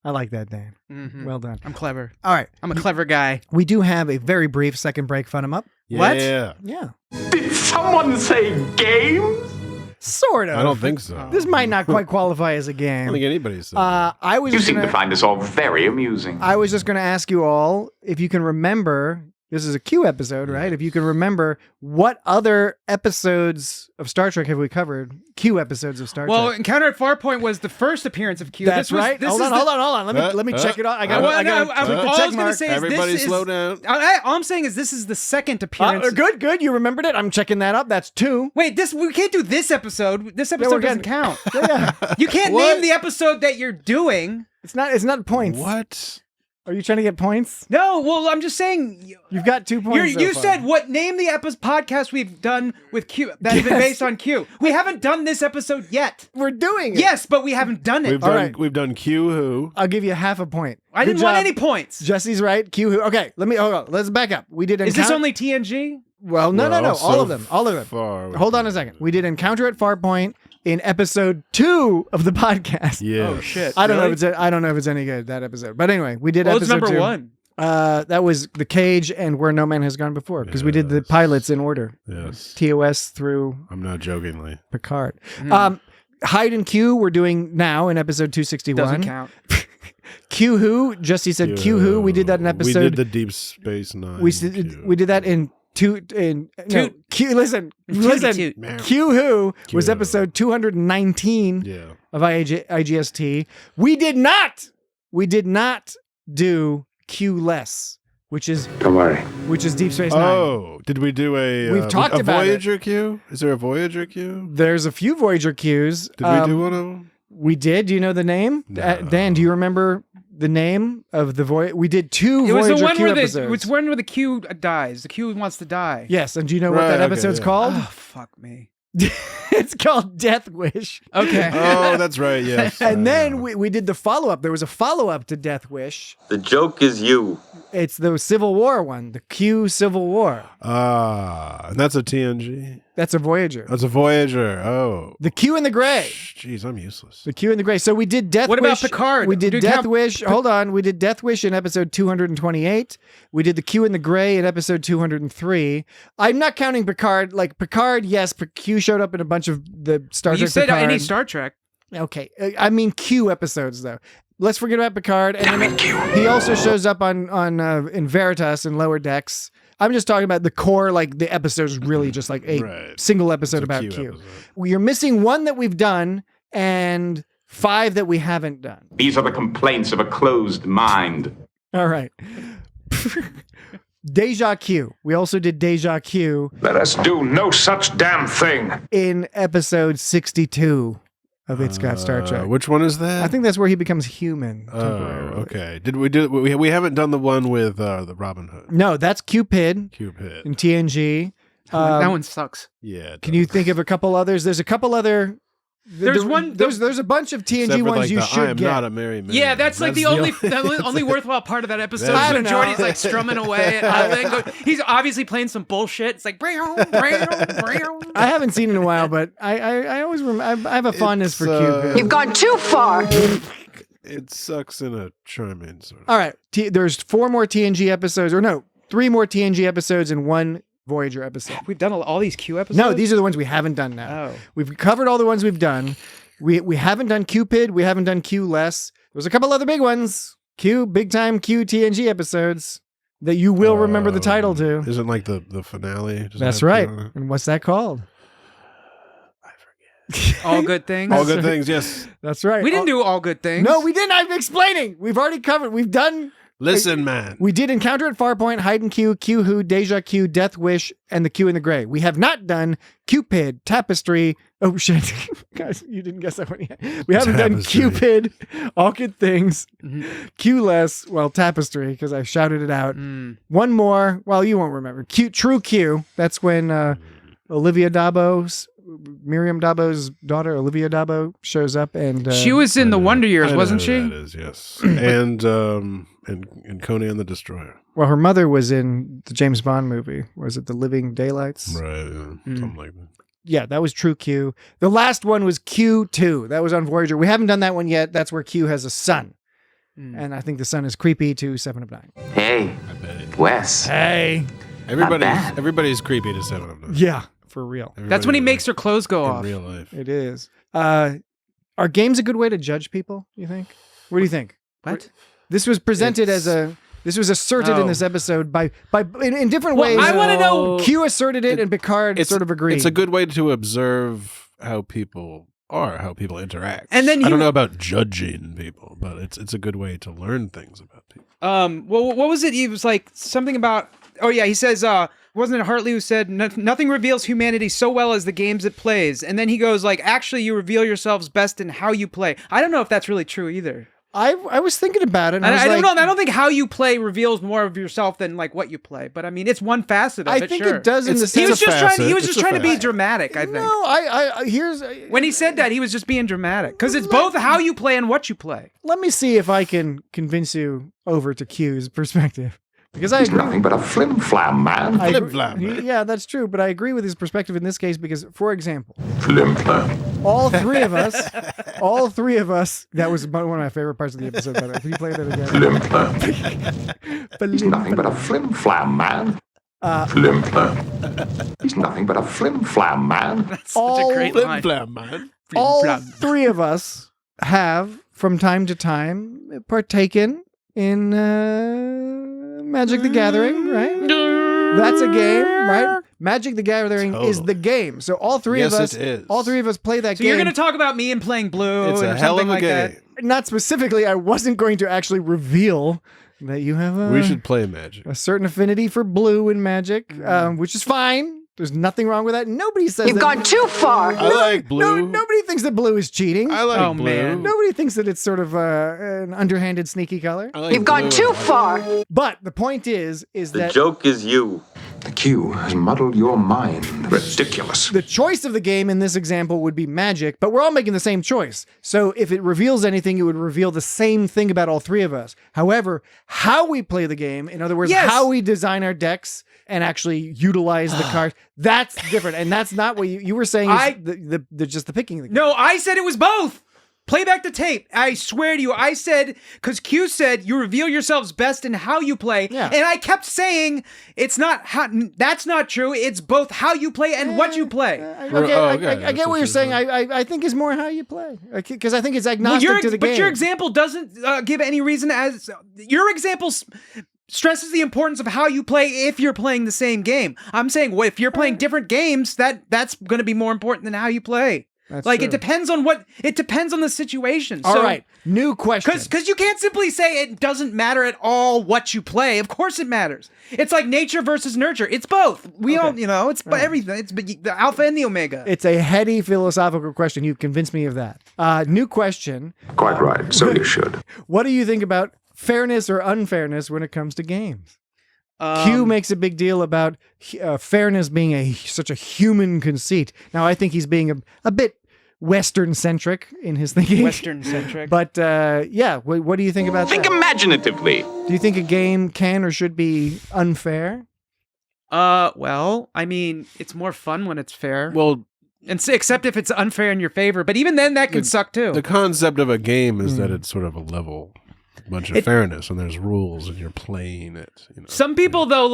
I like that, Dan. Mm-hmm. Well done. I'm clever. All right. I'm a clever guy. We do have a very brief second break. Fun 'em up. What? Yeah. Yeah. Did someone say games? Sort of. I don't think so. This might not quite qualify as a I game. don't think anybody said I was You just seem gonna, to find this all very amusing. I was just going to ask you all if you can remember. This is a Q episode, right? If you can remember, what other episodes of Star Trek have we covered? Q episodes of Star Trek. Well, Encounter at Farpoint was the first appearance of Q. That's right. Hold on. Let me check it out. I got all the I check was going mark. to say is Everybody this slow is, down. All I'm saying is this is the second appearance. Good. You remembered it. I'm checking that up. That's 2. Wait, we can't do this episode. This episode doesn't count. Yeah. You can't name the episode that you're doing. It's not points. What? Are you trying to get points? No, well, I'm just saying. You've got 2 points. You said name the podcast we've done with Q that's been based on Q. We haven't done this episode yet. We're doing it. Yes, but we haven't done it. We've done Q Who. I'll give you half a point. I didn't want any points. Jesse's right. Q Who. Okay, hold on. Let's back up. We did. Is this only TNG? Well, no. All of them. Far. Hold on a second. We did Encounter at Farpoint in episode 2 of the podcast. Yeah. Oh shit. I don't know if it's any good, that episode. But anyway, we did What's episode number 2. 1? That was The Cage and Where No Man Has Gone Before, because we did the pilots in order. Yes. TOS through I'm not jokingly. Picard. Hide and Q we're doing now in episode 261. Doesn't count. Q Who, Justy said Q Who. We did that in episode. We did the Deep Space Nine. We did that in Q. Listen. Q Who was episode 219 of IGST. We did not do Q Less, which is Don't worry. which is Deep Space Nine. Oh, did we do a? We've talked a about Voyager Q? Is there a Voyager Q? There's a few Voyager Qs. Did we do one of them? We did. Do you know the name? No. Dan, do you remember the name of the Voyager? We did 2 It was Voyager the one Q where episodes. it's one where the Q dies. The Q wants to die. Yes, and do you know what that episode's called? Oh, fuck me. It's called Death Wish. Okay. Oh, that's right. Yes. And then we did the follow-up. There was a follow-up to Death Wish. The joke is you. It's the Civil War one, the Q Civil War. And that's a TNG. That's a Voyager. That's a Voyager. Oh. The Q and the Gray. Jeez, I'm useless. The Q and the Gray. So we did Death What Wish. about Picard? We did Did Death count- Wish. Hold on. We did Death Wish in episode 228. We did the Q and the Gray in episode 203. I'm not counting Picard. Like Picard, yes, Q showed up in a bunch of the Star Trek. You said Picard. any Star Trek. Okay. I mean Q episodes though. Let's forget about Picard. And then he also shows up on in Veritas and Lower Decks. I'm just talking about the core, like the episode's really just like a single episode about Q. Episode. You're missing 1 that we've done and 5 that we haven't done. These are the complaints of a closed mind. All right. Deja Q. We also did Deja Q Let us do no such damn thing. in episode 62 of It's Got Star Trek. Which one is that? I think that's where he becomes human temporarily. Okay. Did we do? We haven't done the one with the Robin Hood. No, that's Cupid in TNG. That one sucks. Yeah. Can you think of a couple others? There's a couple other. There's a bunch of TNG ones you should get. I am not a married man. Yeah, that's like the only worthwhile part of that episode. I So don't know. Geordi's like strumming away. He's obviously playing some bullshit. It's like, I haven't seen it in a while, but I always remember. I have a fondness for Cupid. You've gone too far. It sucks in a charming sort of. All right, there's 4 more TNG episodes, or no, 3 more TNG episodes and 1 Voyager episode. We've done all these Q episodes? No, these are the ones we haven't done now. Oh. We've covered all the ones we've done. We haven't done Cupid. We haven't done Q less. There's a couple other big ones. Big time Q TNG episodes that you will remember the title to. Isn't like the finale? That's right. And what's that called? I forget. All Good Things? All Good Things, yes. That's right. We didn't do All Good Things. No, we didn't. I'm explaining. We've already covered. We've done... Listen, man. We did Encounter at Farpoint, Hide and Q, Q Who, Deja Q, Death Wish, and the Q in the Gray. We have not done Cupid, Tapestry. Oh, shit. Guys, you didn't guess that one yet. We haven't done Cupid, All Good Things, Q less, Tapestry, because I shouted it out. One more. Well, you won't remember. True Q. That's when Miriam Dabo's daughter, Olivia Dabo, shows up. And she was in the Wonder Years, wasn't she? That is, yes. and Conan the Destroyer. Well, her mother was in the James Bond movie. Was it The Living Daylights? Right, something like that. Yeah, that was True Q. The last one was Q2. That was on Voyager. We haven't done that one yet. That's where Q has a son. And I think the son is creepy to 7 of 9. Hey, Wes. Hey. Everybody's creepy to 7 of 9. Yeah, for real. That's when he makes her clothes go off. In real life. It is. Are games a good way to judge people, you think? What do you think? What? This was presented this was asserted in this episode in different ways. I want to know. Q asserted it and Picard sort of agreed. It's a good way to observe how people are, how people interact. And then I don't know about judging people, but it's a good way to learn things about people. Well, what was it? He was like something about. Oh yeah, he says. Wasn't it Hartley who said nothing reveals humanity so well as the games it plays? And then he goes like, actually, you reveal yourselves best in how you play. I don't know if that's really true either. I was thinking about it. And I don't know. I don't think how you play reveals more of yourself than like what you play. But I mean, it's one facet of it. I think it does in the sense. He was just trying to be dramatic. I think. No, here's when he said that he was just being dramatic because it's both how you play and what you play. Let me see if I can convince you over to Q's perspective. Because He's nothing but a flim-flam, man. Flim-flam. Yeah, that's true. But I agree with his perspective in this case because, for example, Flim-flam. all three of us, that was one of my favorite parts of the episode. By the way. Can you play that again? Flim-flam. He's nothing but a flim-flam, man. Flim-flam. He's nothing but a flim-flam, man. That's such a great line. Flim-flam, man. All 3 of us have, from time to time, partaken in Magic the Gathering, right? That's a game, right? Magic the Gathering is the game. So all three of us play that game. So you're going to talk about me and playing Blue it's and a hell of something a like game. that. Not specifically, I wasn't going to actually reveal that you have we should play Magic. A certain affinity for blue in Magic, which is fine. There's nothing wrong with that. Nobody says You've gone too far. I like blue. Nobody thinks that blue is cheating. I like blue. Man. Nobody thinks that it's sort of an underhanded, sneaky color. I like You've gone too far. But the point is that joke is you. The Q has muddled your mind. Ridiculous. the choice of the game in this example would be Magic, but we're all making the same choice. So if it reveals anything, it would reveal the same thing about all 3 of us. However, how we play the game, in other words, how we design our decks and actually utilize the cards, that's different. And that's not what you were saying is just the picking of the game. No, I said it was both. Play back the tape. I swear to you, I said, because Q said you reveal yourselves best in how you play. Yeah. And I kept saying, it's not that's not true. It's both how you play and what you play. I get what you're saying. I think it's more how you play. Because I think it's agnostic to the game. But your example doesn't give any reason as... Your example stresses the importance of how you play if you're playing the same game. I'm saying, if you're playing different games, that's going to be more important than how you play. That's like true. it depends on the situation. All right, new question. Because you can't simply say it doesn't matter at all what you play. Of course it matters. It's like nature versus nurture. It's both. We all, it's everything. It's the alpha and the omega. It's a heady philosophical question. You've convinced me of that. New question. Quite right. So you should. What do you think about fairness or unfairness when it comes to games? Q makes a big deal about fairness being such a human conceit. Now, I think he's being a bit Western-centric in his thinking. Western-centric. But, what do you think about Think that? imaginatively. Do you think a game can or should be unfair? Well, I mean, it's more fun when it's fair. Well, except if it's unfair in your favor. But even then, that could suck too. the concept of a game is that it's sort of a level bunch of fairness, and there's rules, and you're playing it. Some people, though,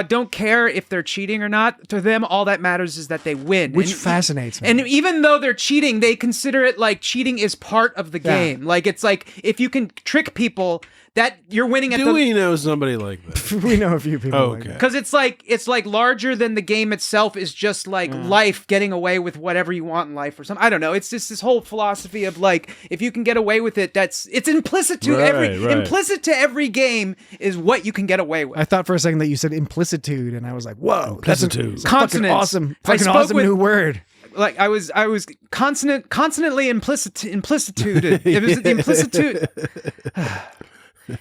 don't care if they're cheating or not. To them, all that matters is that they win. Which fascinates me. And even though they're cheating, they consider it like cheating is part of the game. Like, it's like, if you can trick people, that you're winning at Do we know somebody like that? We know a few people like that. Because it's like larger than the game itself is just like life, getting away with whatever you want in life or something. I don't know. It's just this whole philosophy of like, if you can get away with it, it's implicit to implicit to every game is what you can get away with. I thought for a second that you said implicitude, and I was like, whoa, that's a fucking Consonants. awesome new word. Like I was consonantly implicitude. It was the implicitude.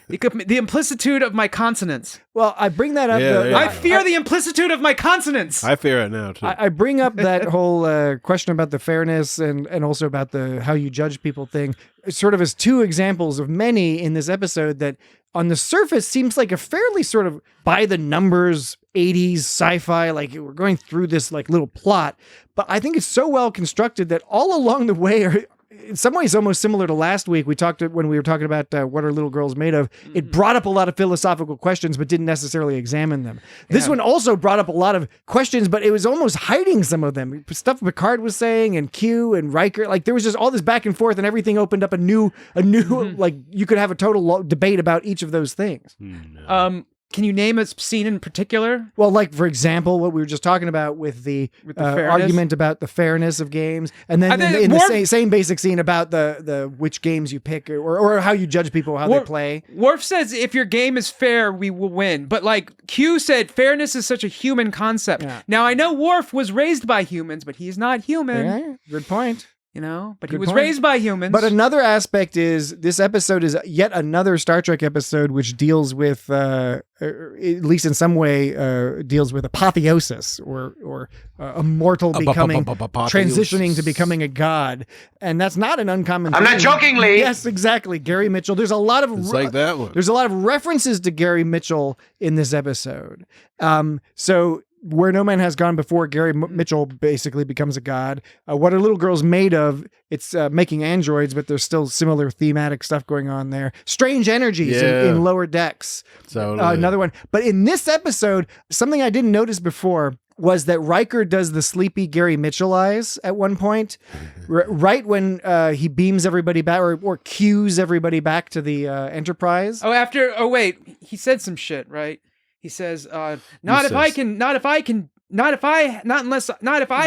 The implicitude of my consonants. Well, I bring that up. I fear the implicitude of my consonants. I fear it now too. I bring up that whole question about the fairness and also about the how you judge people thing, sort of as two examples of many in this episode that on the surface seems like a fairly sort of by the numbers 80s sci-fi, like we're going through this like little plot, but I think it's so well constructed that all along the way are in some ways almost similar to last week. When we were talking about what are little girls made of, it brought up a lot of philosophical questions, but didn't necessarily examine them. This one also brought up a lot of questions, but it was almost hiding some of them. Stuff Picard was saying and Q and Riker, like there was just all this back and forth and everything opened up a new, like you could have a total debate about each of those things. Can you name a scene in particular? Well, like, for example, what we were just talking about with the argument about the fairness of games, and then in the same basic scene about the which games you pick or how you judge people, how they play. Worf says, if your game is fair, we will win. But like Q said, fairness is such a human concept. Yeah. Now, I know Worf was raised by humans, but he's not human. Yeah, good point. But he was raised by humans. But another aspect is this episode is yet another Star Trek episode which deals with, at least in some way, deals with apotheosis or a mortal becoming, transitioning to becoming a god. And that's not an uncommon thing. I'm not joking, Lee. Yes, exactly. Gary Mitchell. There's a lot of like that one. There's a lot of references to Gary Mitchell in this episode. So Where No Man Has Gone Before, Gary Mitchell basically becomes a god. What Are Little Girls Made Of? It's making androids, but there's still similar thematic stuff going on there. Strange Energies in Lower Decks. Another one. But in this episode, something I didn't notice before was that Riker does the sleepy Gary Mitchell eyes at one point, right when he beams everybody back or cues everybody back to the Enterprise. Wait, he said some shit, right? He says, not if I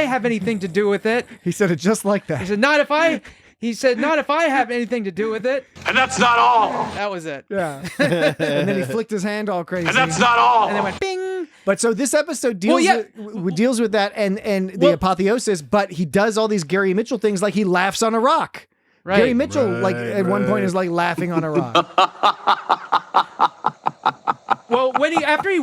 have anything to do with it. He said it just like that. He said, not if I have anything to do with it. And that's not all. That was it. Yeah. And then he flicked his hand all crazy. And that's not all. And then went bing. But so this episode deals with that and the apotheosis, but he does all these Gary Mitchell things, like he laughs on a rock. Right. Gary Mitchell, at one point is like laughing on a rock. Well, after he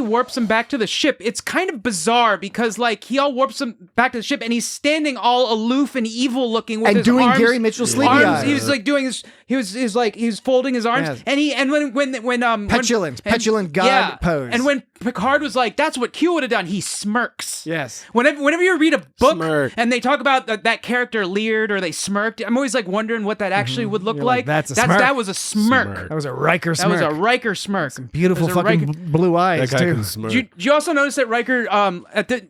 warps him back to the ship, it's kind of bizarre because like he all warps him back to the ship and he's standing all aloof and evil looking with his doing arms, Gary Mitchell sleepy eyes. He was like doing his. He was folding his arms and when petulant god pose. And when Picard was like, "That's what Q would have done," he smirks. Yes. Whenever you read a book and they talk about that character leered or they smirked, I'm always like wondering what that actually would look like. That's a smirk. That was a smirk. That was a Riker smirk. That was a Riker smirk. Some beautiful fucking blue eyes too. Did you also notice that Riker,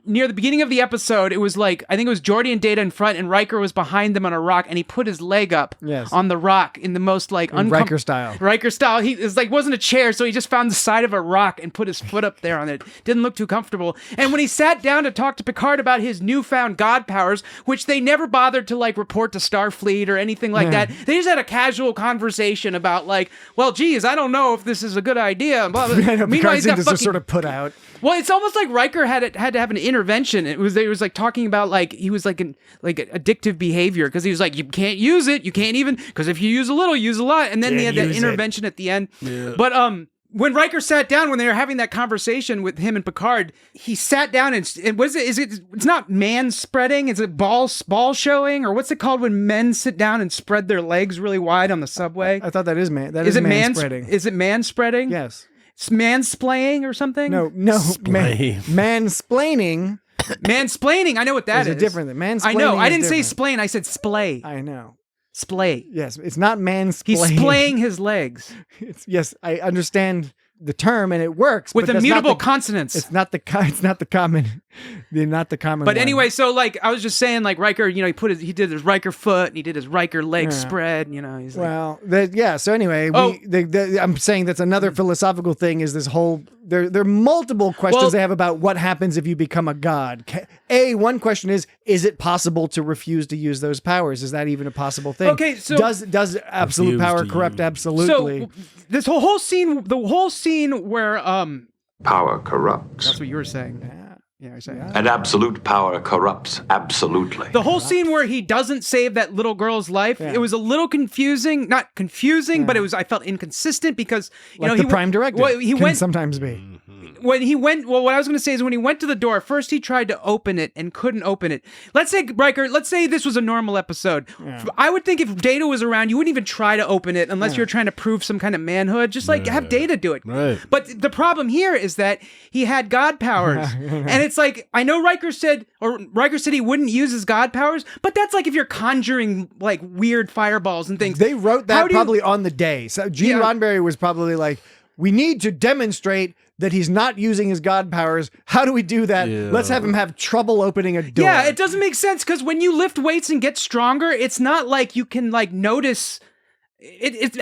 near the beginning of the episode, it was like, I think it was Geordi and Data in front, and Riker was behind them on a rock, and he put his leg up on the rock in the most like Riker style. Riker style. He was like wasn't a chair, so he just found the side of a rock and put his foot up there on it. Didn't look too comfortable. And when he sat down to talk to Picard about his newfound god powers, which they never bothered to like report to Starfleet or anything like that, they just had a casual conversation about like, well, geez, I don't know if this is a good idea. Blah, blah. I know, Meanwhile, he's got Picard's just sort of put out. Well, it's almost like Riker had to have an intervention. It was like talking about like he was like addictive behavior because he was like, you can't use it, you can't even, because if you use a little, use a lot, and then they had that intervention at the end. Yeah. But when Riker sat down, when they were having that conversation with him and Picard, he sat down and was it? It's not man spreading? Is it ball showing, or what's it called when men sit down and spread their legs really wide on the subway? I thought that is man. That is man spreading. Is it man spreading? Yes. It's mansplaining or something? No. Mansplaining. Mansplaining. I know what that is. It's different than mansplaining. I know. I didn't different. say splain. I said splay. I know. Splay. Yes, it's not mansplaining. He's splaying his legs. Yes, I understand the term and it works with immutable consonants. It's not the common. But one. Anyway, so like I was just saying, like Riker, you know, he did his Riker foot and he did his Riker leg spread. You know, he's well, so anyway, I'm saying that's another philosophical thing. Is this whole there are multiple questions they have about what happens if you become a god. One question is it possible to refuse to use those powers? Is that even a possible thing? Okay, so does absolute power corrupt absolutely? So this whole scene, the whole scene where power corrupts. That's what you were saying. Yeah, you're saying. And absolute power corrupts absolutely. The whole scene where he doesn't save that little girl's life, it was a little confusing. Not confusing, but I felt inconsistent because you know, the Prime Directive can sometimes be. When he went, what I was going to say is when he went to the door, first he tried to open it and couldn't open it. Let's say, Riker, this was a normal episode. Yeah. I would think if Data was around, you wouldn't even try to open it unless you're trying to prove some kind of manhood. Just like have Data do it. Right. But the problem here is that he had god powers. And it's like, I know Riker said he wouldn't use his god powers, but that's like if you're conjuring like weird fireballs and things. They wrote that probably on the day. So Gene Roddenberry was probably like, we need to demonstrate that he's not using his god powers. How do we do that? Yeah. Let's have him have trouble opening a door. Yeah, it doesn't make sense because when you lift weights and get stronger, it's not like you can like notice. It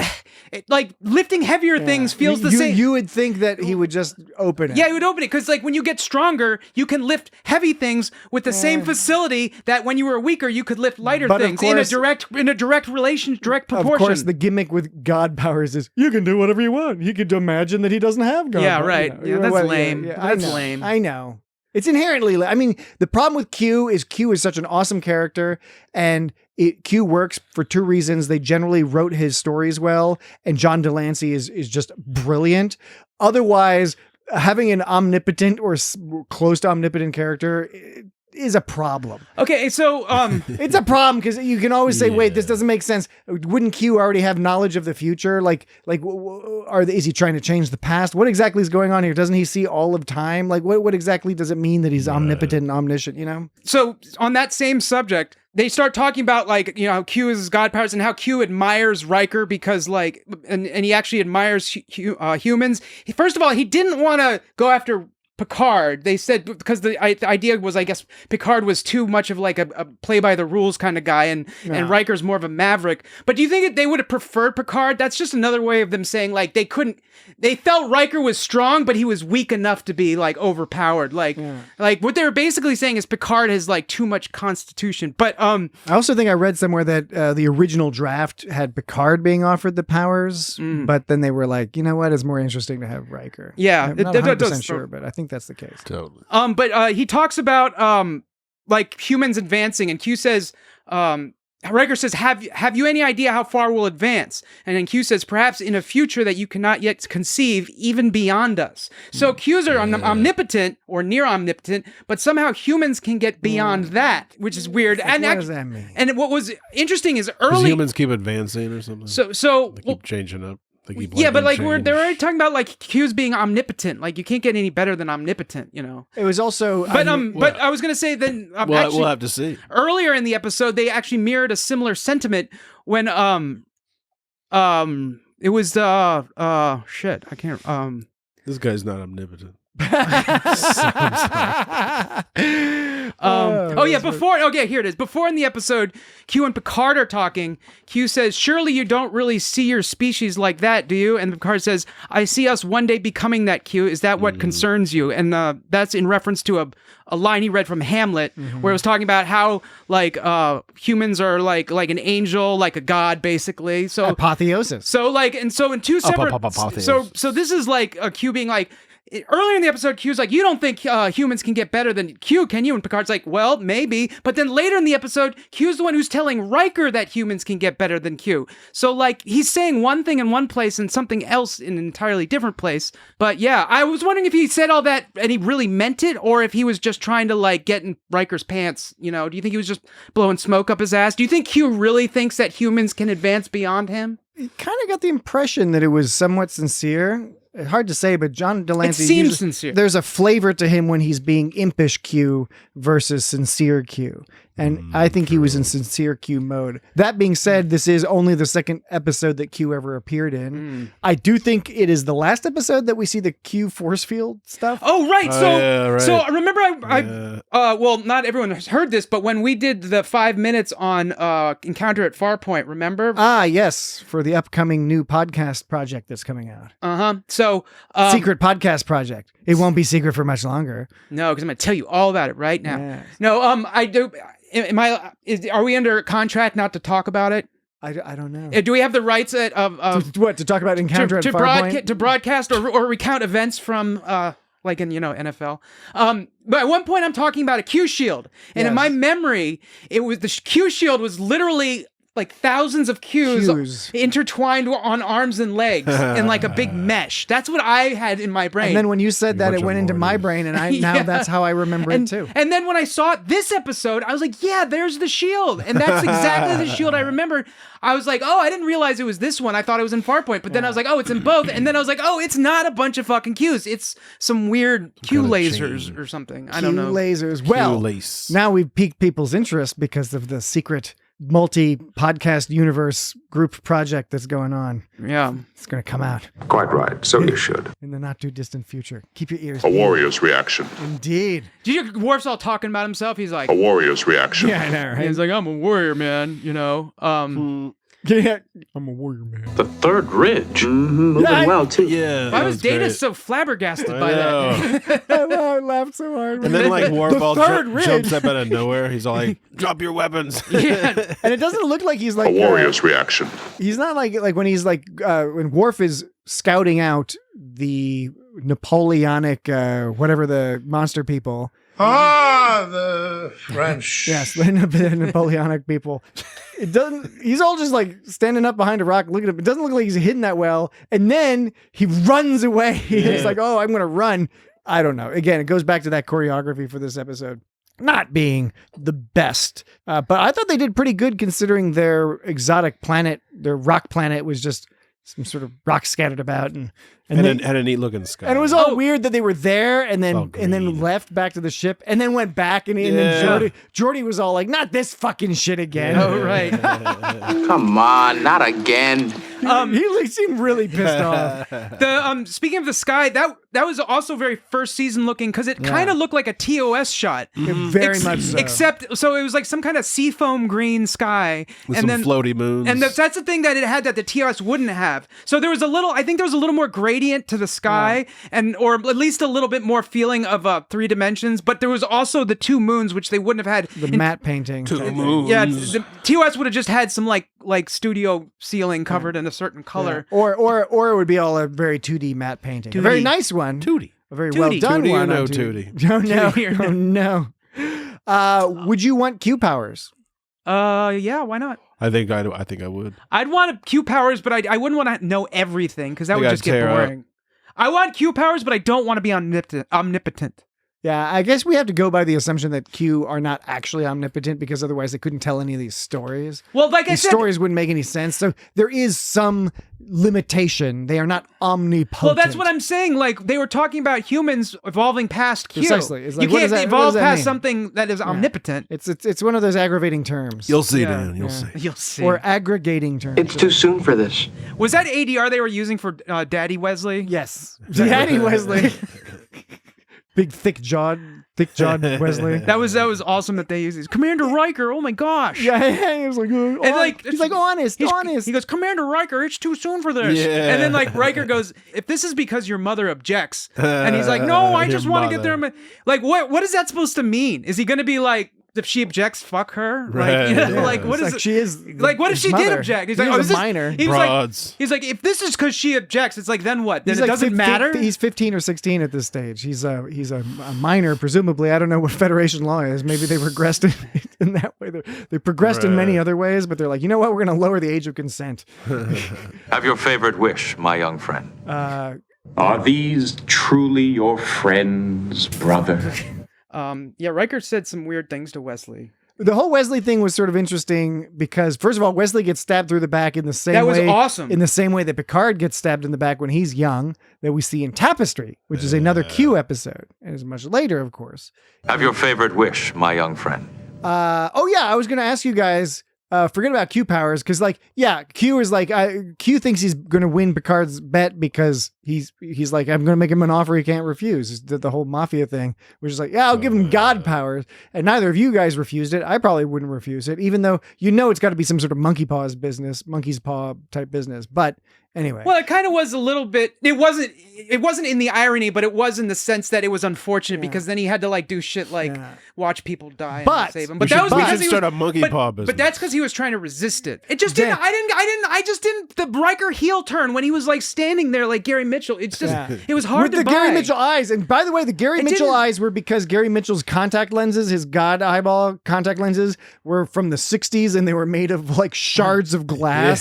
like lifting heavier things feels the same. You would think that he would just open it. Yeah, he would open it because like when you get stronger, you can lift heavy things with the same facility that when you were weaker, you could lift lighter things in a direct proportion. Of course, the gimmick with god powers is you can do whatever you want. You could imagine that he doesn't have god powers. Yeah, right. You know, that's lame. That's lame. I know. It's inherently. I mean, the problem with Q is such an awesome character, and Q works for two reasons. They generally wrote his stories well, and John Delancey is just brilliant. Otherwise, having an omnipotent or close to omnipotent character is a problem. Okay, so it's a problem because you can always say, "Wait, this doesn't make sense." Wouldn't Q already have knowledge of the future? Is he trying to change the past? What exactly is going on here? Doesn't he see all of time? Like, what exactly does it mean that he's omnipotent and omniscient? You know. So on that same subject, they start talking about like how Q is his god powers and how Q admires Riker because like and he actually admires humans. First of all, he didn't want to go after Picard. They said because the idea was, I guess, Picard was too much of like a play by the rules kind of guy, and Riker's more of a maverick. But do you think that they would have preferred Picard? That's just another way of them saying like they felt Riker was strong, but he was weak enough to be like overpowered. Like what they were basically saying is Picard has like too much constitution. But I also think I read somewhere that the original draft had Picard being offered the powers, but then they were like, you know what, it's more interesting to have Riker. Yeah, I'm not 100% sure, but I think that's the case. Totally. But he talks about like humans advancing, and Q says, Riker says, have you any idea how far we'll advance? And then Q says, perhaps in a future that you cannot yet conceive, even beyond us. So Q's are omnipotent or near omnipotent, but somehow humans can get beyond that, which is weird. And what does that mean? And what was interesting is early humans keep advancing or something. So they keep changing up. But like they're already talking about like Q's being omnipotent. Like you can't get any better than omnipotent, you know. It was also, but I was gonna say then. Actually, we'll have to see. Earlier in the episode, they actually mirrored a similar sentiment when it was shit. I can't. This guy's not omnipotent. yeah, before. Okay, here it is. Before in the episode, Q and Picard are talking. Q says, "Surely you don't really see your species like that, do you?" And Picard says, "I see us one day becoming that, Q. Is that what concerns you?" And that's in reference to a line he read from Hamlet, where it was talking about how like humans are like an angel, like a god, basically. So apotheosis. So like, and so in two separate. Apotheosis. So this is like a Q being like. Earlier in the episode, Q's like, "You don't think humans can get better than Q, can you?" And Picard's like, "Well, maybe." But then later in the episode, Q's the one who's telling Riker that humans can get better than Q. So, like, he's saying one thing in one place and something else in an entirely different place. But yeah, I was wondering if he said all that and he really meant it, or if he was just trying to, like, get in Riker's pants, you know? Do you think he was just blowing smoke up his ass? Do you think Q really thinks that humans can advance beyond him? You kind of got the impression that it was somewhat sincere. Hard to say, but John Delancey It seems sincere. There's a flavor to him when he's being impish Q versus sincere Q. And I think he was in sincere Q mode. That being said, this is only the second episode that Q ever appeared in. I do think it is the last episode that we see the Q force field stuff. Oh, right. So, yeah, right. so remember, well, not everyone has heard this, but when we did the 5 minutes on Encounter at Farpoint, remember? Ah, yes, for the upcoming new podcast project that's coming out. So, Secret podcast project. It won't be secret for much longer. no, because I'm going to tell you all about it right now. Yes. No, I do. Are we under contract not to talk about it? I don't know. Do we have the rights to talk about Encounter at Farpoint? to broadcast or recount events from like in NFL? But at one point I'm talking about a Q shield, and in my memory, it was the Q shield was literally like thousands of Qs intertwined on arms and legs in like a big mesh. That's what I had in my brain. And then when you said that, it went into my brain, and now that's how I remember it too. And then when I saw this episode, I was like, yeah, there's the shield. And that's exactly the shield I remembered. I was like, oh, I didn't realize it was this one. I thought it was in Farpoint. But then I was like, oh, it's in both. And then I was like, oh, it's not a bunch of fucking Qs. It's some weird Q lasers or something. I don't know. Q lasers. Well, now we've piqued people's interest because of the secret multi-podcast universe group project that's going on. Yeah. It's going to come out. Quite right. So you should. In the not too distant future. Keep your ears. A warrior's reaction. Indeed. Did you hear Worf's all talking about himself? He's like... A warrior's reaction. Yeah, I know, right? He's like, I'm a warrior, man, you know? Yeah, I'm a warrior, man. The third ridge. Moving well, too. Yeah. Why was Data so flabbergasted by that? I laughed so hard. And then like Warball third jumps up out of nowhere. He's all like, drop your weapons. Yeah. And it doesn't look like he's like A warrior's reaction. He's not like when he's like when Worf is scouting out the Napoleonic whatever the monster people. The French. Yes, the Napoleonic people. It doesn't. He's all just like standing up behind a rock, looking at him. It doesn't look like he's hidden that well. And then he runs away. It's like, oh, I'm gonna run. I don't know. Again, it goes back to that choreography for this episode not being the best, but I thought they did pretty good considering their exotic planet, their rock planet, was just some sort of rock scattered about, and had a neat looking sky. And it was all weird that they were there and then left back to the ship and then went back and then Geordi was all like, not this fucking shit again. Oh, right. Come on, not again. He seemed really pissed off. Speaking of the sky, that was also very first season looking because it kind of looked like a TOS shot. Very much so. Except, so it was like some kind of seafoam green sky. With some floaty moons. And that's the thing that it had that the TOS wouldn't have. So there was I think there was a little more gradient to the sky or at least a little bit more feeling of 3 dimensions. But there was also the 2 moons, which they wouldn't have had. The matte painting. 2 moons. Yeah, the TOS would have just had some like studio ceiling covered in a certain color. Yeah. Or it would be all a very 2D matte painting. 2D. A very nice one. 2D. A very well done one. No 2D. No. Would you want Q powers? Yeah, why not? I think I would. I'd want Q powers, but I wouldn't want to know everything because that would just get boring. I want Q powers, but I don't want to be omnipotent. Yeah, I guess we have to go by the assumption that Q are not actually omnipotent because otherwise they couldn't tell any of these stories. Well, like I said, stories wouldn't make any sense. So there is some limitation. They are not omnipotent. Well, that's what I'm saying. Like they were talking about humans evolving past Q. Precisely. It's like, you can't evolve past mean? Something that is omnipotent. It's one of those aggravating terms. You'll see, Dan. You'll see. You'll see. Or aggregating terms. It's too soon for this. Was that ADR they were using for Daddy Wesley? Yes. Daddy Wesley. Big thick-jawed Wesley. That was awesome that they used these. Commander Riker, oh my gosh. Yeah, he was like, And like he's like, honest. He goes, Commander Riker, it's too soon for this. Yeah. And then like Riker goes, if this is because your mother objects, and he's like, no, I just want to get there. Like, what is that supposed to mean? Is he going to be like, if she objects, fuck her? Right. Like, you know, Yeah. like what It's is like it? she is Like, what if his she did mother. object? He's He like, was oh, a minor. He's Broads. like, if this is because she objects, it's like, then what? Then He's it like doesn't 15 matter? He's 15 or 16 at this stage. He's a minor, presumably. I don't know what Federation law is. Maybe they regressed in that way. They progressed in many other ways, but they're like, you know what? We're going to lower the age of consent. Have your favorite wish, my young friend. Are these truly your friends, brother? Yeah, Riker said some weird things to Wesley. The whole Wesley thing was sort of interesting because, first of all, Wesley gets stabbed through the back in the same way. That was awesome. In the same way that Picard gets stabbed in the back when he's young, that we see in Tapestry, which is another Q episode. And it's much later, of course. Have your favorite wish, my young friend. Oh, yeah, I was going to ask you guys, forget about Q powers, because, like, yeah, Q is like, Q thinks he's going to win Picard's bet because he's like, I'm going to make him an offer he can't refuse. It's the whole mafia thing, which is like, yeah, I'll give him God powers. And neither of you guys refused it. I probably wouldn't refuse it, even though it's got to be some sort of monkey's paw type business. But anyway. Well, it kind of was a little bit. It wasn't in the irony, but it was in the sense that it was unfortunate because then he had to like do shit like watch people die and save them. But that was because he start was, a monkey paw business. But that's because he was trying to resist it. It just didn't. I just didn't. The Riker heel turn when he was like standing there like Gary Mitchell. It's just it was hard with to the buy. Gary Mitchell eyes. And by the way, the Gary Mitchell eyes were because Gary Mitchell's contact lenses, his God eyeball contact lenses, were from the 60s and they were made of like shards of glass.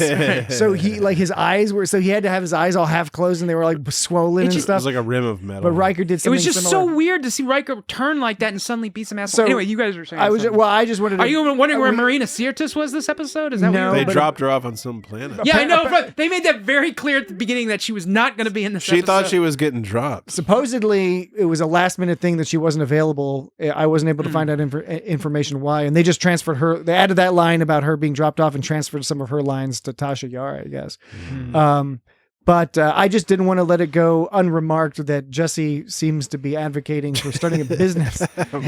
So he like his eyes were. So he had to have his eyes all half closed and they were like swollen and stuff. It was like a rim of metal. But Riker did something It was just similar. so weird to see Riker turn like that and suddenly beat some asshole. So, anyway, you guys were saying. I just wanted to. Are you wondering where Marina Sirtis was this episode? Is that No, what They you dropped her off on some planet. Yeah, I know. But they made that very clear at the beginning that she was not going to be in this She episode. thought she was getting dropped. Supposedly, it was a last minute thing that she wasn't available. I wasn't able to find out information why, and they just transferred her. They added that line about her being dropped off and transferred some of her lines to Tasha Yar, I guess. But I just didn't want to let it go unremarked that Jesse seems to be advocating for starting a business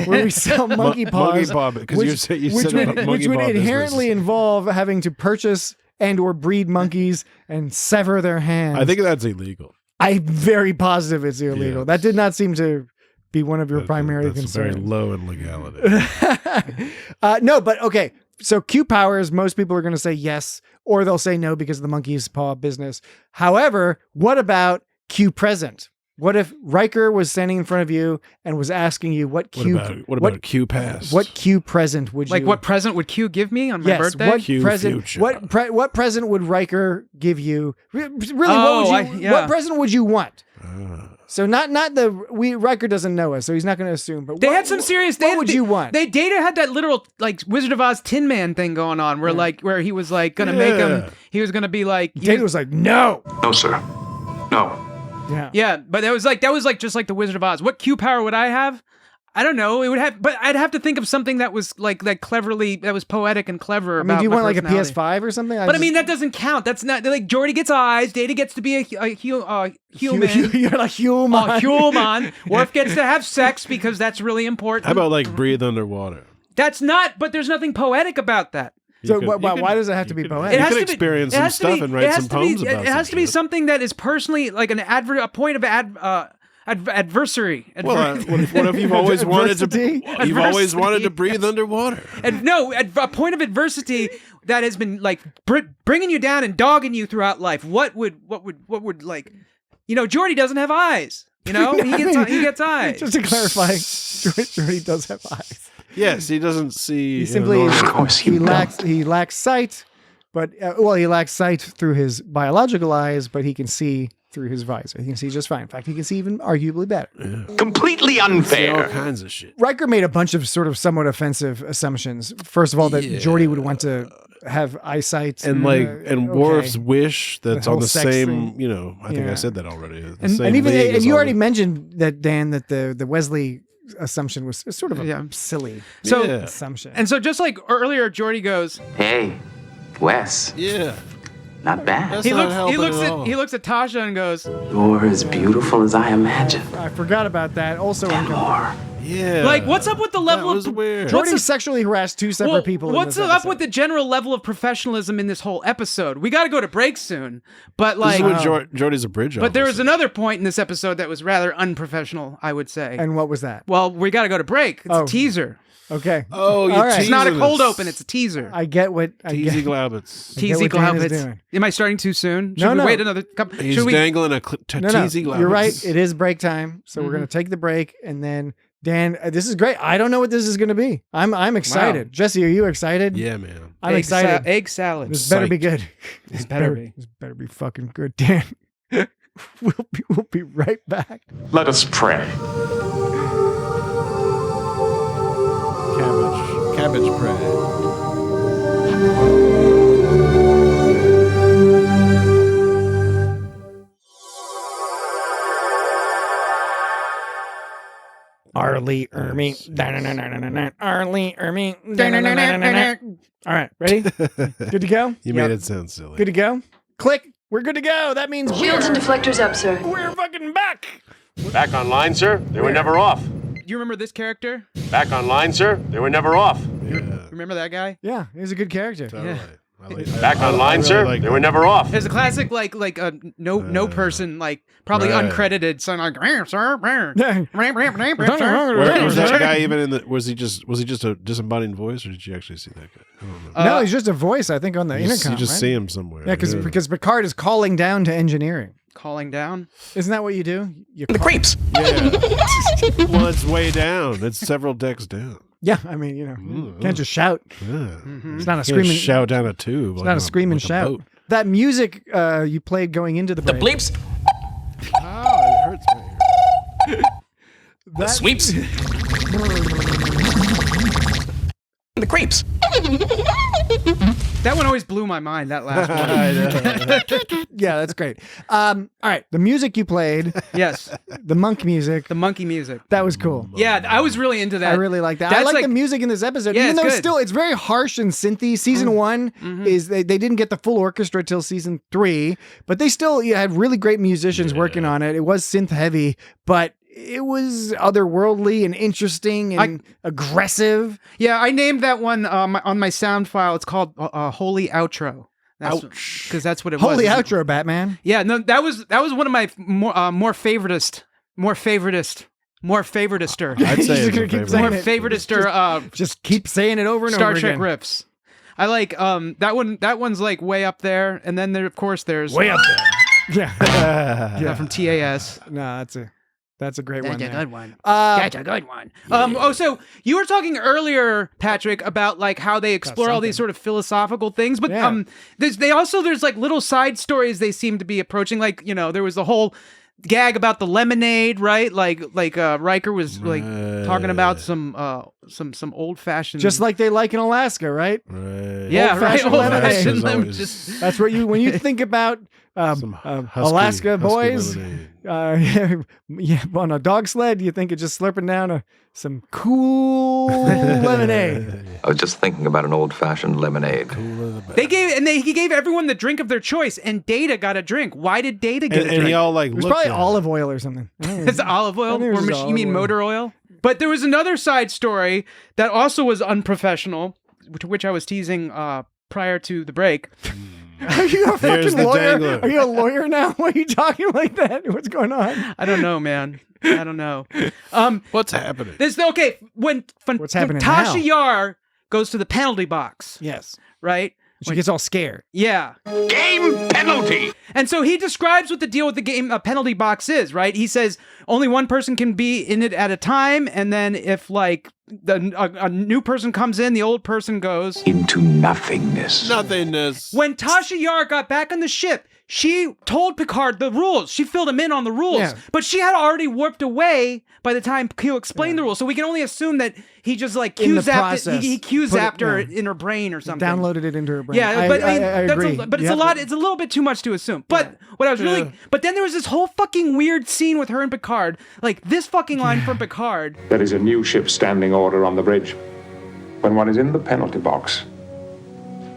where we sell monkey paws, Monkey paw, because you said which would inherently involve having to purchase and or breed monkeys and sever their hands. I think that's illegal. I'm very positive it's illegal. Yes. That did not seem to be one of your primary That's concerns. very low in legality. No, but okay. So Q powers, most people are going to say yes, or they'll say no because of the monkey's paw business. However, what about Q present? What if Riker was standing in front of you and was asking you what about Q past? What Q present would you What present would Q give me on my birthday? What Q present? future. What present would Riker give you? Really, what present would you want? So not Riker doesn't know us, so he's not going to assume. But they had some serious. What would you want? Data had that literal like Wizard of Oz Tin Man thing going on, where he was like going to make him. He was going to be like. Data was like, no, No, sir. No. Yeah, but that was like just like the Wizard of Oz. What Q power would I have? I don't know. It would have, but I'd have to think of something that was like that was poetic and clever. I mean, do you want like a PS5 or something? I mean, that doesn't count. That's not like Geordi gets eyes. Data gets to be a human. You're like human. Human. Worf gets to have sex because that's really important. How about like breathe underwater? That's not. But there's nothing poetic about that. So why does it have to be poetic? You could experience some stuff and write some poems about it. It has to be something that is personally like a point of adversary. Well, what if you've always wanted to? You've always wanted to breathe underwater. And no, a point of adversity that has been like bringing you down and dogging you throughout life. What would like, Geordi doesn't have eyes. He gets eyes. Just to clarify, Geordi does have eyes. Yes, he doesn't see. He simply he lacks sight, but he lacks sight through his biological eyes, but he can see through his visor. He can see just fine. In fact, he can see even arguably better. Yeah. Completely unfair. All kinds of shit. Riker made a bunch of sort of somewhat offensive assumptions. First of all, that Geordi would want to have eyesight, and Worf's wish that's on the same. Thing. I think I said that already. And you already mentioned that, Dan, that the Wesley assumption was sort of a silly assumption. And so just like earlier, Geordi goes, Hey, Wes. Yeah. Not bad. That's He not looks helping at all. he looks at Tasha and goes, You're as beautiful as I imagined. I forgot about that. Also, And more. Yeah. like, what's up with the level that was of weird. Jordy sexually harassed two separate people. in What's this up episode. with the general level of professionalism in this whole episode? We got to go to break soon, but This like, is when Jordy's a bridge. but there was officer. another point in this episode that was rather unprofessional, I would say. And what was that? Well, we got to go to break. It's Oh. a teaser. Okay. Oh, you All right. It's not a teasing cold us. open. It's a teaser. I get what I Teasy get. Glaubitz. I get Teasy what Dan is Glaubitz. doing. Am I starting too soon? Should No, we no. wait another couple? He's Should we? dangling a No, teasy Glaubitz. you're right. It is break time, so we're gonna take the break, and then Dan. This is great. I don't know what this is gonna be. I'm excited. Jesse, are you excited? Yeah, man. I'm excited. Egg salad. This better be Psyched. good. This better be. This better be fucking good, Dan. we'll be right back. Let us pray. Cabbage bread. Arlie Ermy. Arlie Ermy. All right, ready? Good to go? You made it sound silly. Good to go? Click. We're good to go. That means Shields and deflectors up, sir. we're fucking back. Back online, sir. They were never off. Do you remember this character? Back online, sir. They were never off. Remember that guy? Yeah, he's a good character. Totally. Back online, sir. They were never off. There's a classic like a no person, like probably Right. uncredited, son like sir. Where was that guy even in the? Was he just a disembodied voice, or did you actually see that guy? I don't know. No, he's just a voice, I think, on the You just intercom. right? see him somewhere. Yeah, because Picard is calling down to engineering. Calling down. Isn't that what you do? You The creeps. Yeah. Well, it's way down. It's several decks down. Yeah, I mean, you can't just shout. Yeah. It's not a Can't screaming shout down a tube. It's not a screaming shout. That music you played going into the break. The bleeps. Oh, it hurts my ear. The sweeps. The creeps. That one always blew my mind. That last one. Yeah, that's great. All right, the music you played, Yes, the monk music, the monkey music. that was cool. Yeah, I was really into that. I really like that. I That's like like the music in this episode, Yeah, even it's though good. it's very harsh and synthy. Season one is they didn't get the full orchestra till season 3, but they still had really great musicians working on it. It was synth heavy, but it was otherworldly and interesting and aggressive. Yeah, I named that one on my sound file. It's called Holy Outro. Ouch, because that's what it was. Holy outro, Batman. Yeah, no, that was one of my more favoritist. I'd say You're it's just gonna my keep favorite. saying More it. favoritister Just keep saying it over and Star over Trek again. riffs. I like that one. That one's like way up there, and then there, of course, there's Way up there. Yeah. from TAS. No, that's a great one. That's a there. good one. Uh, That's a good one. So you were talking earlier, Patrick, about like how they explore all these sort of philosophical things, but Yeah. there's like little side stories they seem to be approaching. Like, you know, there was the whole gag about the lemonade, right? Like Riker was like talking about some old fashioned, just like they like in Alaska, right? Right. yeah, right, old-fashioned lemonade. old-fashioned lemon. Always- Just That's what when you think about Some husky Alaska boys. lemonade. Yeah, on a dog sled, you think of just slurping down some cool lemonade. I was just thinking about an old-fashioned lemonade. he gave everyone the drink of their choice, and Data got a drink. Why did Data get a drink? And he all like It was looked probably at olive oil or something. It's olive oil? I think it was Or just you olive mean oil. motor oil? But there was another side story that also was unprofessional, to which I was teasing prior to the break. Are you a There's fucking the lawyer? dangler. Are you a lawyer now? Why are you talking like that? What's going on? I don't know, man. I don't know. What's happening? When What's happening Tasha now? Yar goes to the penalty box, Yes. right? She gets all scared. Yeah. Game penalty. And so he describes what the deal with the game penalty box is, right? He says only one person can be in it at a time, and then if like a new person comes in, the old person goes Into nothingness. Nothingness. When Tasha Yar got back on the ship, she told Picard the rules. She filled him in on the rules, Yeah. but she had already warped away by the time Q explained the rules. So we can only assume that he just like In the Q-zapped it. process, He put Q-zapped it- her yeah. in her brain or something. Downloaded it into her brain. Yeah, but I mean, I that's agree. but You it's a have lot. to- It's a little bit too much to assume. But what I was really, but then there was this whole fucking weird scene with her and Picard. Like this fucking line from Picard. There is a new ship standing order on the bridge. When one is in the penalty box,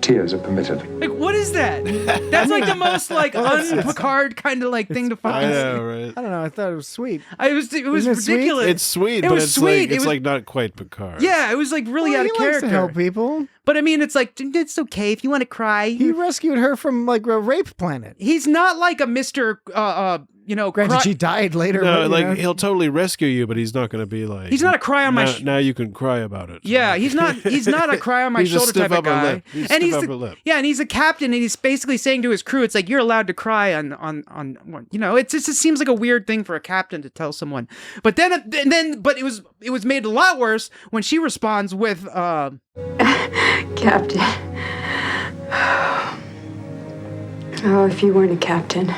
Tears are permitted. Like, what is that? That's like the most like un-Picard kind of like thing to find. I know, right? I don't know. I thought it was sweet. It was Isn't it sweet? ridiculous. It's sweet, It but was it's sweet. like it's like not quite Picard. Yeah, it was like really out of he likes character. to help people. But I mean, it's like it's okay if you want to cry. He rescued her from like a rape planet. He's not like a Mr. Granted, she died later. No, but, like he'll totally rescue you, but he's not going to be like. He's not a cry on my. Now you can cry about it. Yeah, he's not. He's not a cry on my He's a shoulder stiff type of upper guy. lip. He's And stiff he's upper the, lip. yeah, and he's a captain, and he's basically saying to his crew, "It's like you're allowed to cry on it just seems like a weird thing for a captain to tell someone." But then it was made a lot worse when she responds with, Captain. Oh, if you weren't a captain.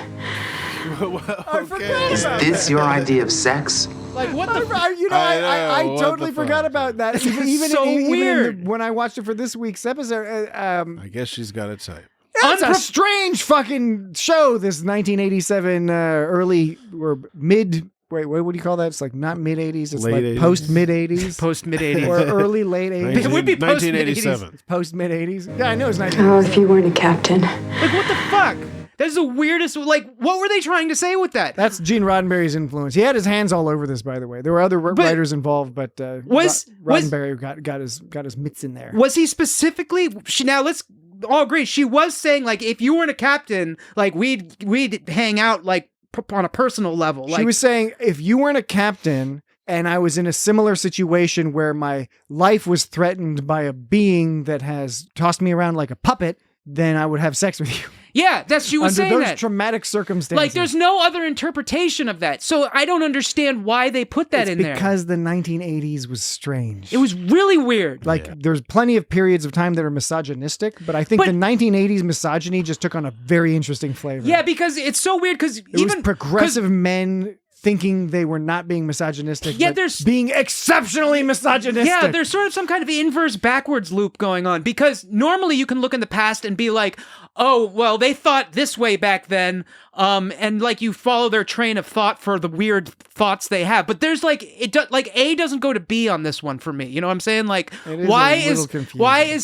Is this your idea of sex? like, what the? I totally forgot about that. Even so weird. When I watched it for this week's episode, I guess she's got a type. it's a strange fucking show. This 1987 early or mid. Wait, what do you call that? It's like not mid 80s. It's Late like 80s. post mid 80s. Post mid 80s. Or early late 80s. It would be post mid 80s. 1987. It's post mid 80s. Yeah, I know it's 1980s. Oh, if you weren't a captain. Like, what the fuck? That's the weirdest. Like, what were they trying to say with that? That's Gene Roddenberry's influence. He had his hands all over this, by the way. There were other writers involved, but Roddenberry got his mitts in there. Was he specifically? Now let's all agree. She was saying like, if you weren't a captain, like we'd hang out like on a personal level. Like, She was saying, if you weren't a captain and I was in a similar situation where my life was threatened by a being that has tossed me around like a puppet, then I would have sex with you. yeah, she was saying Under those that. traumatic circumstances. Like, there's no other interpretation of that. So I don't understand why they put that in there. Because the 1980s was strange. It was really weird. Like, there's plenty of periods of time that are misogynistic, but I think the 1980s misogyny just took on a very interesting flavor. Yeah, because it's so weird because It was progressive men thinking they were not being misogynistic, but there's being exceptionally misogynistic. Yeah, there's sort of some kind of inverse backwards loop going on because normally you can look in the past and be like, oh, well, they thought this way back then, and like you follow their train of thought for the weird thoughts they have. But there's like A doesn't go to B on this one for me. You know what I'm saying? Like, why is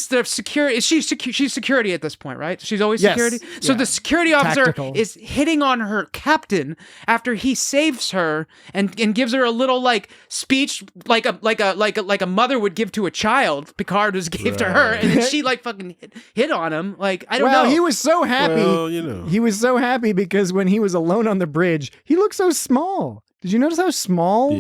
the security? She's security at this point, right? She's always security. So the security officer is hitting on her captain after he saves her and gives her a little like speech like a mother would give to a child. Picard just gave to her, and then she like fucking hit on him. Like, I don't know. He was so happy. Well, you know. He was so happy because when he was alone on the bridge, he looked so small. Did you notice how small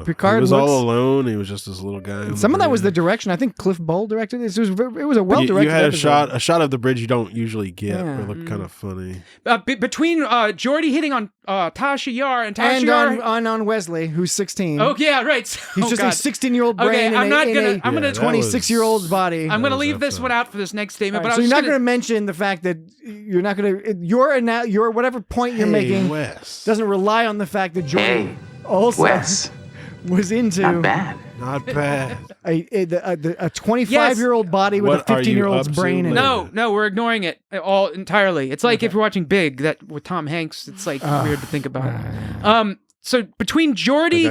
Picard he was looks? all alone. He was just this little guy. Some of that was the direction. I think Cliff Bole directed this. It was a well-directed You had episode. a shot of the bridge you don't usually get. It looked kind of funny. Between Geordi hitting on Tasha Yar and Tasha Yar on Wesley, who's 16. Oh yeah, right. He's just a 16-year-old brain. I'm in gonna a 26-year-old's body. I'm gonna leave this one out for this next statement. Right, but so you're I'm not going to mention the fact that you're not going to your whatever point you're making doesn't rely on the fact that Geordi also was into Not bad. Not bad. a 25-year-old body with What a are you 15-year-old's up to brain. In later? it. No, we're ignoring it all entirely. It's like if you're watching Big, that with Tom Hanks, it's like weird to think about. So between Geordi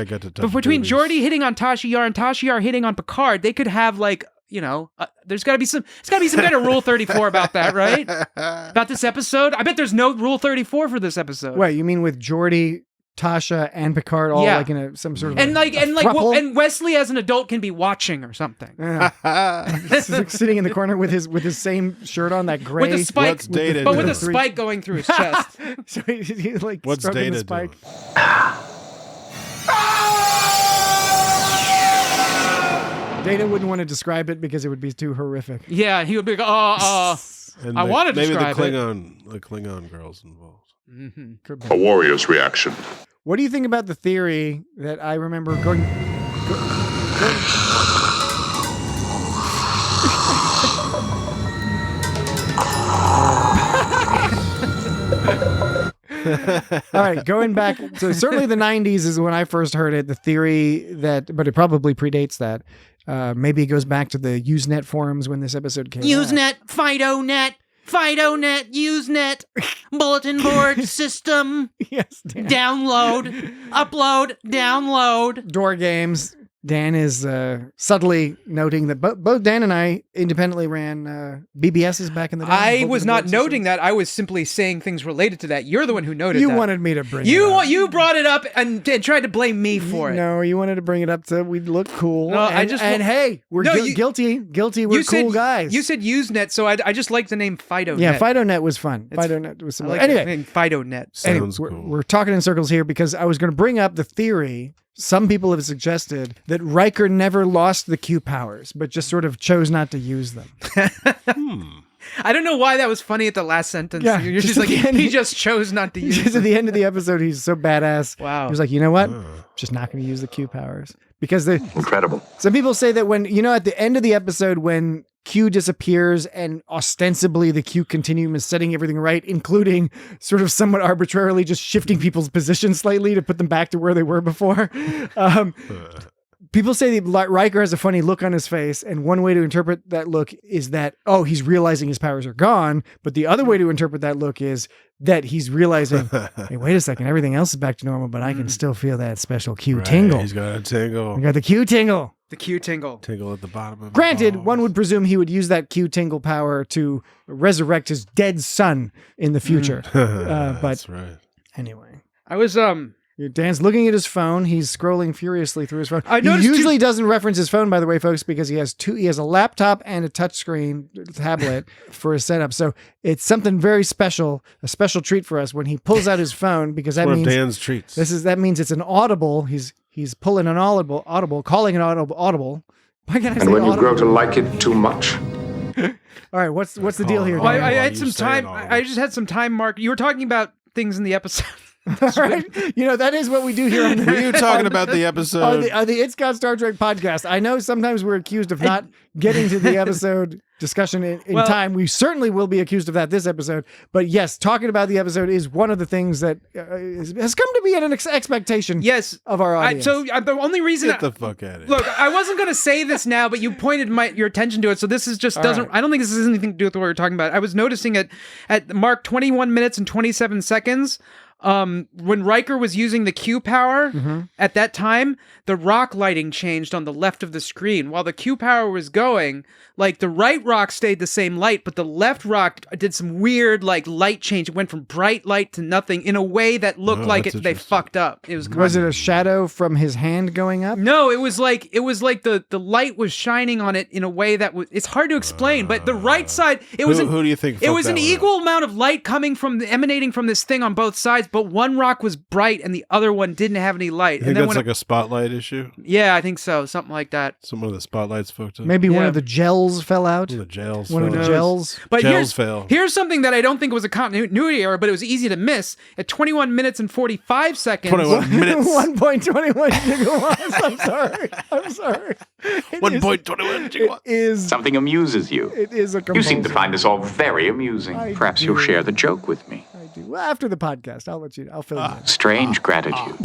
hitting on Tasha Yar and Tasha Yar hitting on Picard, they could have like, you know, there's got to be some kind of Rule 34 about that, right? About this episode. I bet there's no Rule 34 for this episode. Wait, you mean with Geordi, Tasha, and Picard all like in some sort of and Wesley as an adult can be watching or something. He's like sitting in the corner with his same shirt on, that gray with a spike, with a three- spike going through his chest. So he like What's stroking the Data spike. Data wouldn't want to describe it because it would be too horrific. Yeah, he would be like, I want to describe maybe the Klingon girls involved. Mm-hmm. A warrior's reaction. What do you think about the theory that I remember going All right, going back, so certainly the 90s is when I first heard it, the theory that, but it probably predates that. Maybe it goes back to the Usenet forums when this episode came out. Usenet, FidoNet, Usenet, bulletin board system. Yes, Dan. Download, upload, download. Door games. Dan is subtly noting that both Dan and I independently ran BBSs back in the day. I was not noting that. I was simply saying things related to that. You're the one who noted You that. wanted me to bring it up. You brought it up and tried to blame me for it. No, you wanted to bring it up so we'd look cool. No, hey, we're guilty. We're cool guys. You said Usenet, so I just like the name FidoNet. Yeah, FidoNet was fun. FidoNet was some. I like anyway, the name FidoNet. Sounds cool. We're talking in circles here because I was going to bring up the theory. Some people have suggested that Riker never lost the Q powers, but just sort of chose not to use them. I don't know why that was funny at the last sentence. Yeah, You're just like, he just chose not to use Just them. at the end of the episode, he's so badass. Wow. He was like, you know what? Just not going to use the Q powers. Because Incredible. some people say that when, at the end of the episode, when Q disappears and ostensibly the Q continuum is setting everything right, including sort of somewhat arbitrarily just shifting people's positions slightly to put them back to where they were before. People say that Riker has a funny look on his face, and one way to interpret that look is that, he's realizing his powers are gone. But the other way to interpret that look is that he's realizing, hey, wait a second, everything else is back to normal, but I can still feel that special Q tingle. He's got a tingle. I got the Q tingle. The Q tingle. Tingle at the bottom of Granted, the balls. one would presume he would use that Q tingle power to resurrect his dead son in the future. But That's right. anyway, I was Dan's looking at his phone. He's scrolling furiously through his phone. I He noticed usually doesn't reference his phone, by the way, folks, because he has a laptop and a touchscreen tablet for his setup. So it's something very special, a special treat for us when he pulls out his phone, because that One means of Dan's treats. that means it's an audible. He's pulling an audible, calling an audible. Why can't I say And when you audible? grow to like it too much, All right, what's the deal here? Well, I Dan? had you some say time. it all. I just had some time, Mark. You were talking about things in the episode. All right, that is what we do here on the Were you talking about the episode? on the It's Got Star Trek podcast. I know sometimes we're accused of not getting to the episode discussion in time. We certainly will be accused of that this episode. But yes, talking about the episode is one of the things that has come to be an expectation of our audience. The only reason Get the fuck out of here. Look, I wasn't going to say this now, but you pointed your attention to it. So this is just doesn't. Right. I don't think this has anything to do with what we're talking about. I was noticing it at Mark 21 minutes and 27 seconds. When Riker was using the Q power at that time, the rock lighting changed on the left of the screen. While the Q power was going, like the right rock stayed the same light, but the left rock did some weird light change. It went from bright light to nothing in a way that looked like they fucked up. It was it a shadow from his hand going up? No, it was like the light was shining on it in a way that was, it's hard to explain, but the right side, who do you think it was an fucked that equal amount of light emanating from this thing on both sides, but one rock was bright and the other one didn't have any light. I think that's like a spotlight issue? Yeah, I think so. Something like that. Some of the spotlights fucked up. Maybe one of the gels fell out. One of the gels But fell. Here's something that I don't think was a continuity error, but it was easy to miss. At 21 minutes and 45 seconds. 21 minutes. 1.21 gigawatts. I'm sorry. 1.21 gigawatts. Is Something amuses you. It is a You seem to compulsion. find this all very amusing. Perhaps you'll share the joke with me. I do. Well, after the podcast, I'll fill you in. Strange gratitude.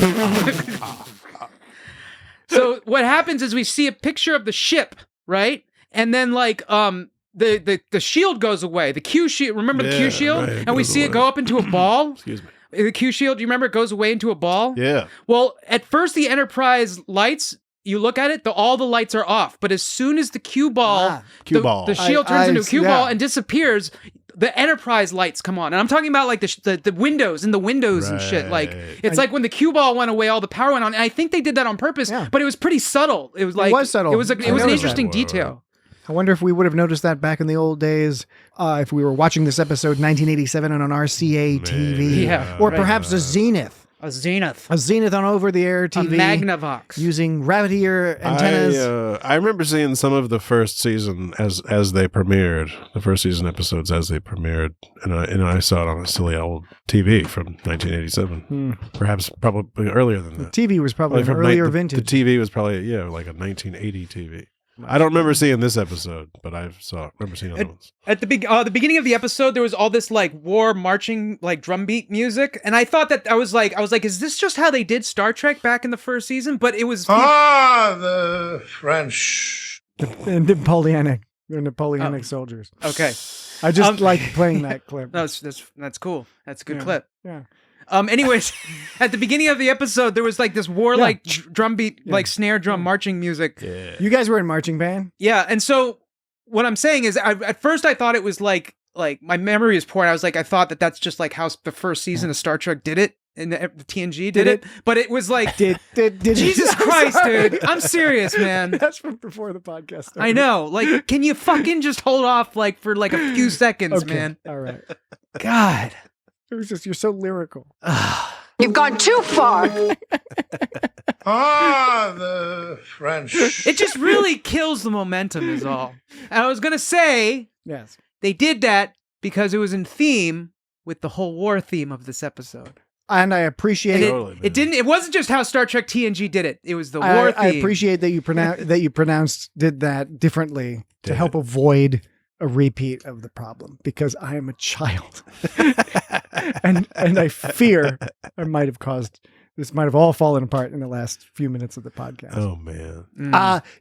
So what happens is we see a picture of the ship, right? And then the shield goes away. The Q shield, remember the Q shield? Right, and we see it go up into a ball. Excuse me. The Q shield, do you remember it goes away into a ball? Yeah. Well, at first the Enterprise lights, you look at it, all the lights are off. But as soon as the Q ball, the shield turns into a Q ball and disappears, the Enterprise lights come on. And I'm talking about like the windows and the windows and shit. Like it's like when the Q ball went away, all the power went on. And I think they did that on purpose, but it was pretty subtle. It was subtle. It was an interesting detail. I wonder if we would have noticed that back in the old days if we were watching this episode 1987 on an RCA TV. Yeah, or perhaps a Zenith. A Zenith. A Zenith on over-the-air TV. A Magnavox. Using rabbit ear antennas. I remember seeing some of the first season as they premiered, the first season episodes as they premiered, and I saw it on a silly old TV from 1987. Perhaps probably earlier than that. The TV was probably an earlier vintage. The TV was probably, like a 1980 TV. I don't remember seeing this episode, but I remember seeing other ones. At the beginning of the episode, there was all this war marching drum beat music, and I thought that I was like, is this just how they did Star Trek back in the first season? But it was the French, the Napoleonic soldiers. Okay, I just like playing that clip. No, that's cool. That's a good clip. Yeah. Anyways, at the beginning of the episode, there was like this warlike drum beat, like snare drum marching music. Yeah. You guys were in marching band? Yeah, and so what I'm saying is, at first I thought it was like my memory is poor. And I was like, I thought that's just like how the first season of Star Trek did it, and the TNG did it. But it was like, did Jesus Christ, dude! I'm serious, man. That's from before the podcast started. I know. Like, can you fucking just hold off like for like a few seconds, man? All right. God. It was just, you're so lyrical. You've gone too far. The French. It just really kills the momentum is all. And I was going to say, yes, they did that because it was in theme with the whole war theme of this episode. And I appreciate it wasn't just how Star Trek TNG did it. It was the war theme. I appreciate that you did that differently to help avoid a repeat of the problem, because I am a child. and I fear this might have all fallen apart in the last few minutes of the podcast. Oh man.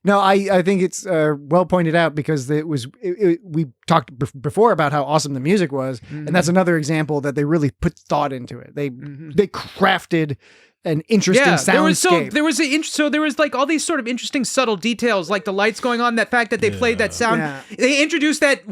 No, I think it's well pointed out, because we talked before about how awesome the music was, and that's another example that they really put thought into it. They crafted an interesting soundscape. There was like all these sort of interesting subtle details, like the lights going on, that fact that they played that sound. Yeah. They introduced that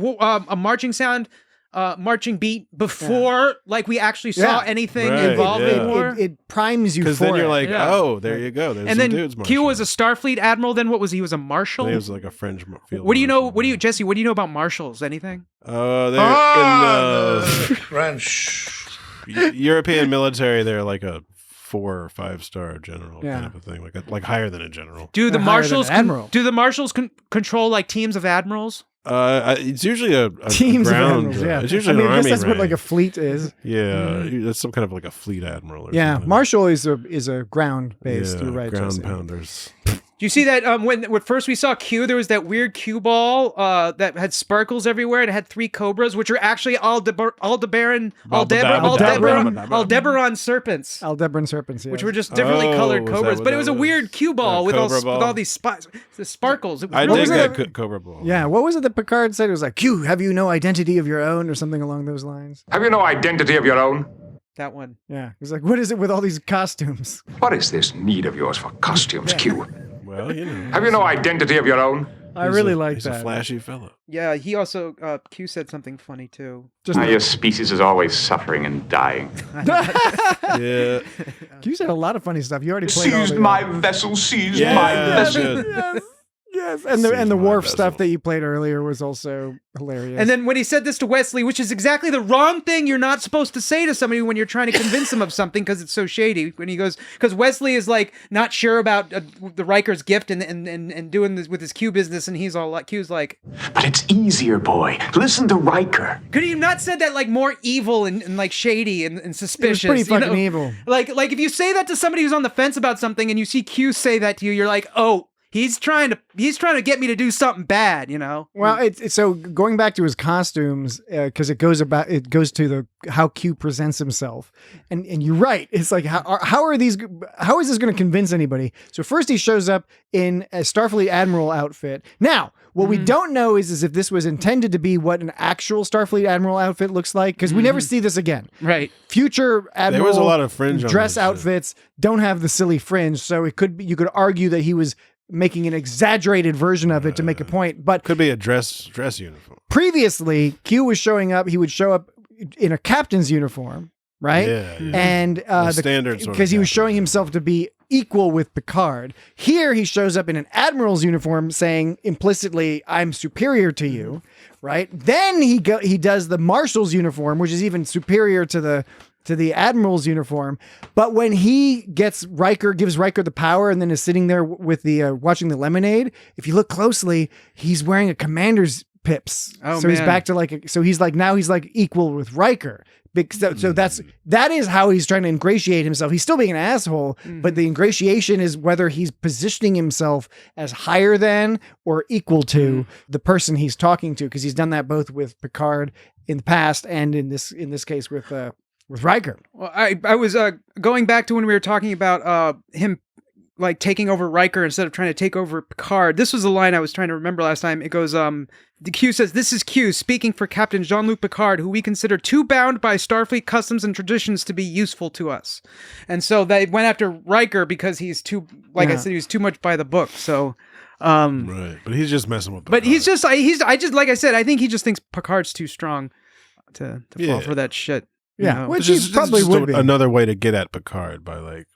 a marching sound, marching beat before like we actually saw anything involving war. It primes you for it. Because then you're like, oh, there you go. There's and some then dudes Q was a Starfleet admiral. Then what was he? Was a marshal? He was like a French field. What do you know? Jesse? What do you know about marshals? Anything? They're in the French European military. They're like a 4 or 5 star general kind of a thing, like higher than a general. Do the marshals control like teams of admirals? It's usually a teams ground, of admirals. Yeah, it's usually an army. That's rank. what like a fleet is. Yeah, that's some kind of like a fleet admiral. Or something. Marshal is a ground based. You're right, ground Jesse. pounders. Do you see that when first we saw Q, there was that weird Q ball that had sparkles everywhere, and it had 3 cobras, which are actually Aldebaran serpents. Aldebaran serpents, yes. Which were just differently colored cobras, but it was a weird Q ball with all these sparkles. I dig that cobra ball. Yeah, what was it that Picard said? It was like, Q, have you no identity of your own, or something along those lines? Have you no identity of your own? That one. Yeah, he's like, what is it with all these costumes? What is this need of yours for costumes, Q? Well, you know. Have you no identity of your own? I really like he's that. He's a flashy fellow. Yeah, he also, Q said something funny too. Your species is always suffering and dying. Yeah. Q said a lot of funny stuff. You already played all Seized my vessel, seized my vessel. Yes, and the Worf stuff that you played earlier was also hilarious. And then when he said this to Wesley, which is exactly the wrong thing you're not supposed to say to somebody when you're trying to convince them of something, because it's so shady. When he goes, because Wesley is like not sure about the Riker's gift and doing this with his Q business, and he's all like, Q's like, but it's easier, boy. Listen to Riker. Could he have not said that like more evil and like shady and suspicious? It was pretty fucking evil. Like if you say that to somebody who's on the fence about something, and you see Q say that to you, you're like, oh. He's trying to get me to do something bad, you know. Well, it's so going back to his costumes, because it goes to how Q presents himself, and you're right. It's like how is this going to convince anybody? So first he shows up in a Starfleet Admiral outfit. Now, what we don't know is if this was intended to be what an actual Starfleet Admiral outfit looks like, because we never see this again. Right. Future Admiral there was a lot of fringe dress on outfits don't have the silly fringe, so you could argue that he was making an exaggerated version of it to make a point, but could be a dress uniform. Previously, Q was showing up. He would show up in a captain's uniform, right? Yeah. And the standards because he was showing himself to be equal with Picard. Here, he shows up in an admiral's uniform, saying implicitly, "I'm superior to you," right? Then he does the marshal's uniform, which is even superior to the admiral's uniform. But when he gives Riker the power and then is sitting there with the watching the lemonade, if you look closely, he's wearing a commander's pips. Oh, so man. he's back to he's equal with Riker. So that is how he's trying to ingratiate himself. He's still being an asshole, but the ingratiation is whether he's positioning himself as higher than or equal to the person he's talking to, because he's done that both with Picard in the past and in this case with Riker. Well, I was going back to when we were talking about him like taking over Riker instead of trying to take over Picard. This was the line I was trying to remember last time. It goes, the Q says, "This is Q speaking for Captain Jean-Luc Picard, who we consider too bound by Starfleet customs and traditions to be useful to us." And so they went after Riker because he's too, like I said, he was too much by the book. So, right. But he's just messing with Picard. But he's like I said, I think he just thinks Picard's too strong to fall for that shit. Yeah, You know? which he probably would be. Another way to get at Picard by like,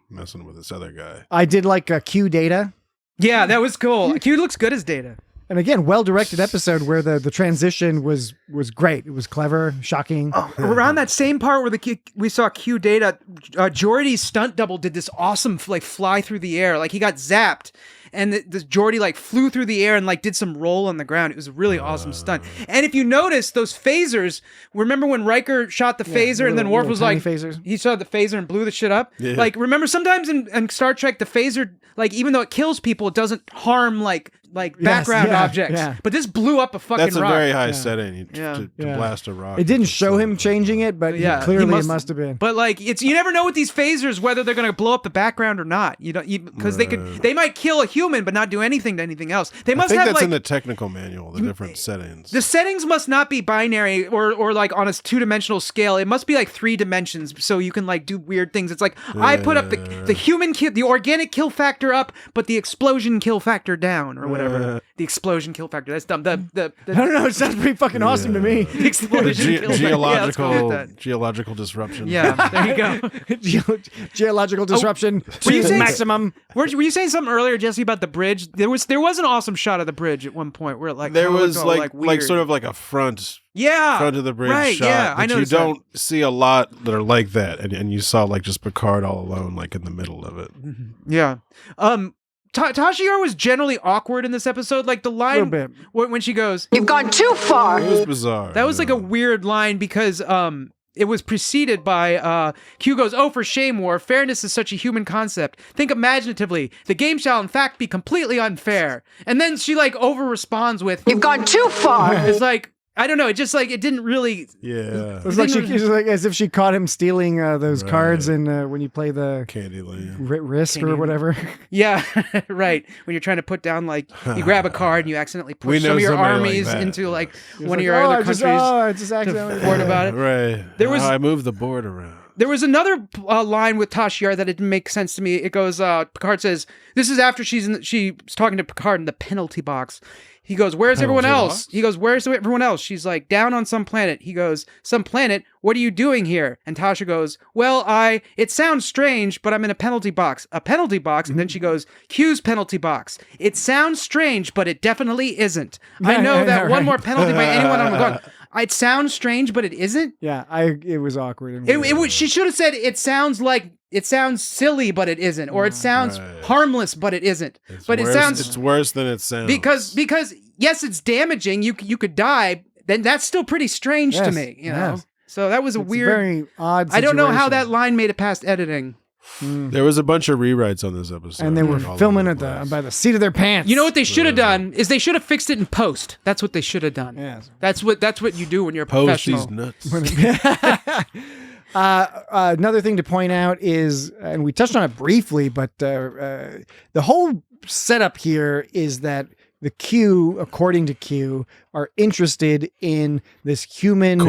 messing with this other guy. I did like Q Data. Yeah, that was cool. Q looks good as Data. And again, well-directed episode where the transition was great. It was clever, shocking. Around that same part where we saw Q Data, Geordi's stunt double did this awesome fly through the air. Like he got zapped, and the Geordi like flew through the air and like did some roll on the ground. It was a really awesome stunt. And if you notice those phasers, remember when Riker shot the phaser and then Worf was like, phasers. He saw the phaser and blew the shit up? Yeah. Like, remember sometimes in Star Trek, the phaser, like even though it kills people, it doesn't harm like background objects. Yeah. But this blew up a fucking That's a rock. very high setting to blast a rock. It didn't show him changing it, but clearly it must have been. But like, you never know with these phasers whether they're going to blow up the background or not. Because they might kill a human but not do anything to anything else. They must I think have that's like in the technical manual, the different settings. the settings must not be binary or like on a 2-dimensional scale. It must be like 3 dimensions so you can like do weird things. It's like I put up the human kill, the organic kill factor up, but the explosion kill factor down or whatever. The explosion kill factor. That's dumb. I don't know. It sounds pretty fucking awesome to me. The explosion kill factor. Geological disruption. Yeah, there you go. Geological disruption to maximum. Were you saying something earlier, Jesse, about the bridge? There was an awesome shot of the bridge at one point where it like there was all, like sort of like a front of the bridge right, shot. Yeah, I know. You don't see a lot that are like that, and you saw like just Picard all alone, like in the middle of it. Yeah. Tasha Yar was generally awkward in this episode. Like the line when she goes, "You've gone too far." It was bizarre. That was like a weird line because it was preceded by Q goes, "Oh, for shame, War. Fairness is such a human concept. Think imaginatively. The game shall in fact be completely unfair." And then she like over responds with, "You've gone too far." It's like, I don't know. It just like it didn't really. Yeah. It was like as if she caught him stealing those cards and when you play the Candyland Risk or whatever. Yeah, right. When you're trying to put down like you grab a card and you accidentally push some of your armies into like one of your other countries. I just accidentally to about it. Right. I moved the board around. There was another line with Tasha Yar that didn't make sense to me. It goes, Picard says, this is after she's talking to Picard in the penalty box. He goes, "Where's everyone else?" He goes, "Where's everyone else?" She's like, "Down on some planet." He goes, "Some planet? What are you doing here?" And Tasha goes, "Well, it sounds strange, but I'm in a penalty box." A penalty box? And then she goes, "Q's penalty box. It sounds strange, but it definitely isn't. I know that one more penalty by anyone I'm gone." It sounds strange, but it isn't? Yeah, it was awkward. She should have said, it sounds silly, but it isn't. Or it sounds harmless, but it isn't. It's worse than it sounds. Because yes, it's damaging. You could die. Then that's still pretty strange to me. You know? So that was a weird, very odd situation. I don't know how that line made it past editing. There was a bunch of rewrites on this episode. And they were filming it by the seat of their pants. You know what they should have done is they should have fixed it in post. That's what they should have done. Yes. That's what you do when you're a professional. Post these nuts. Another thing to point out is, and we touched on it briefly, but the whole setup here is that the Q, according to Q, are interested in this human,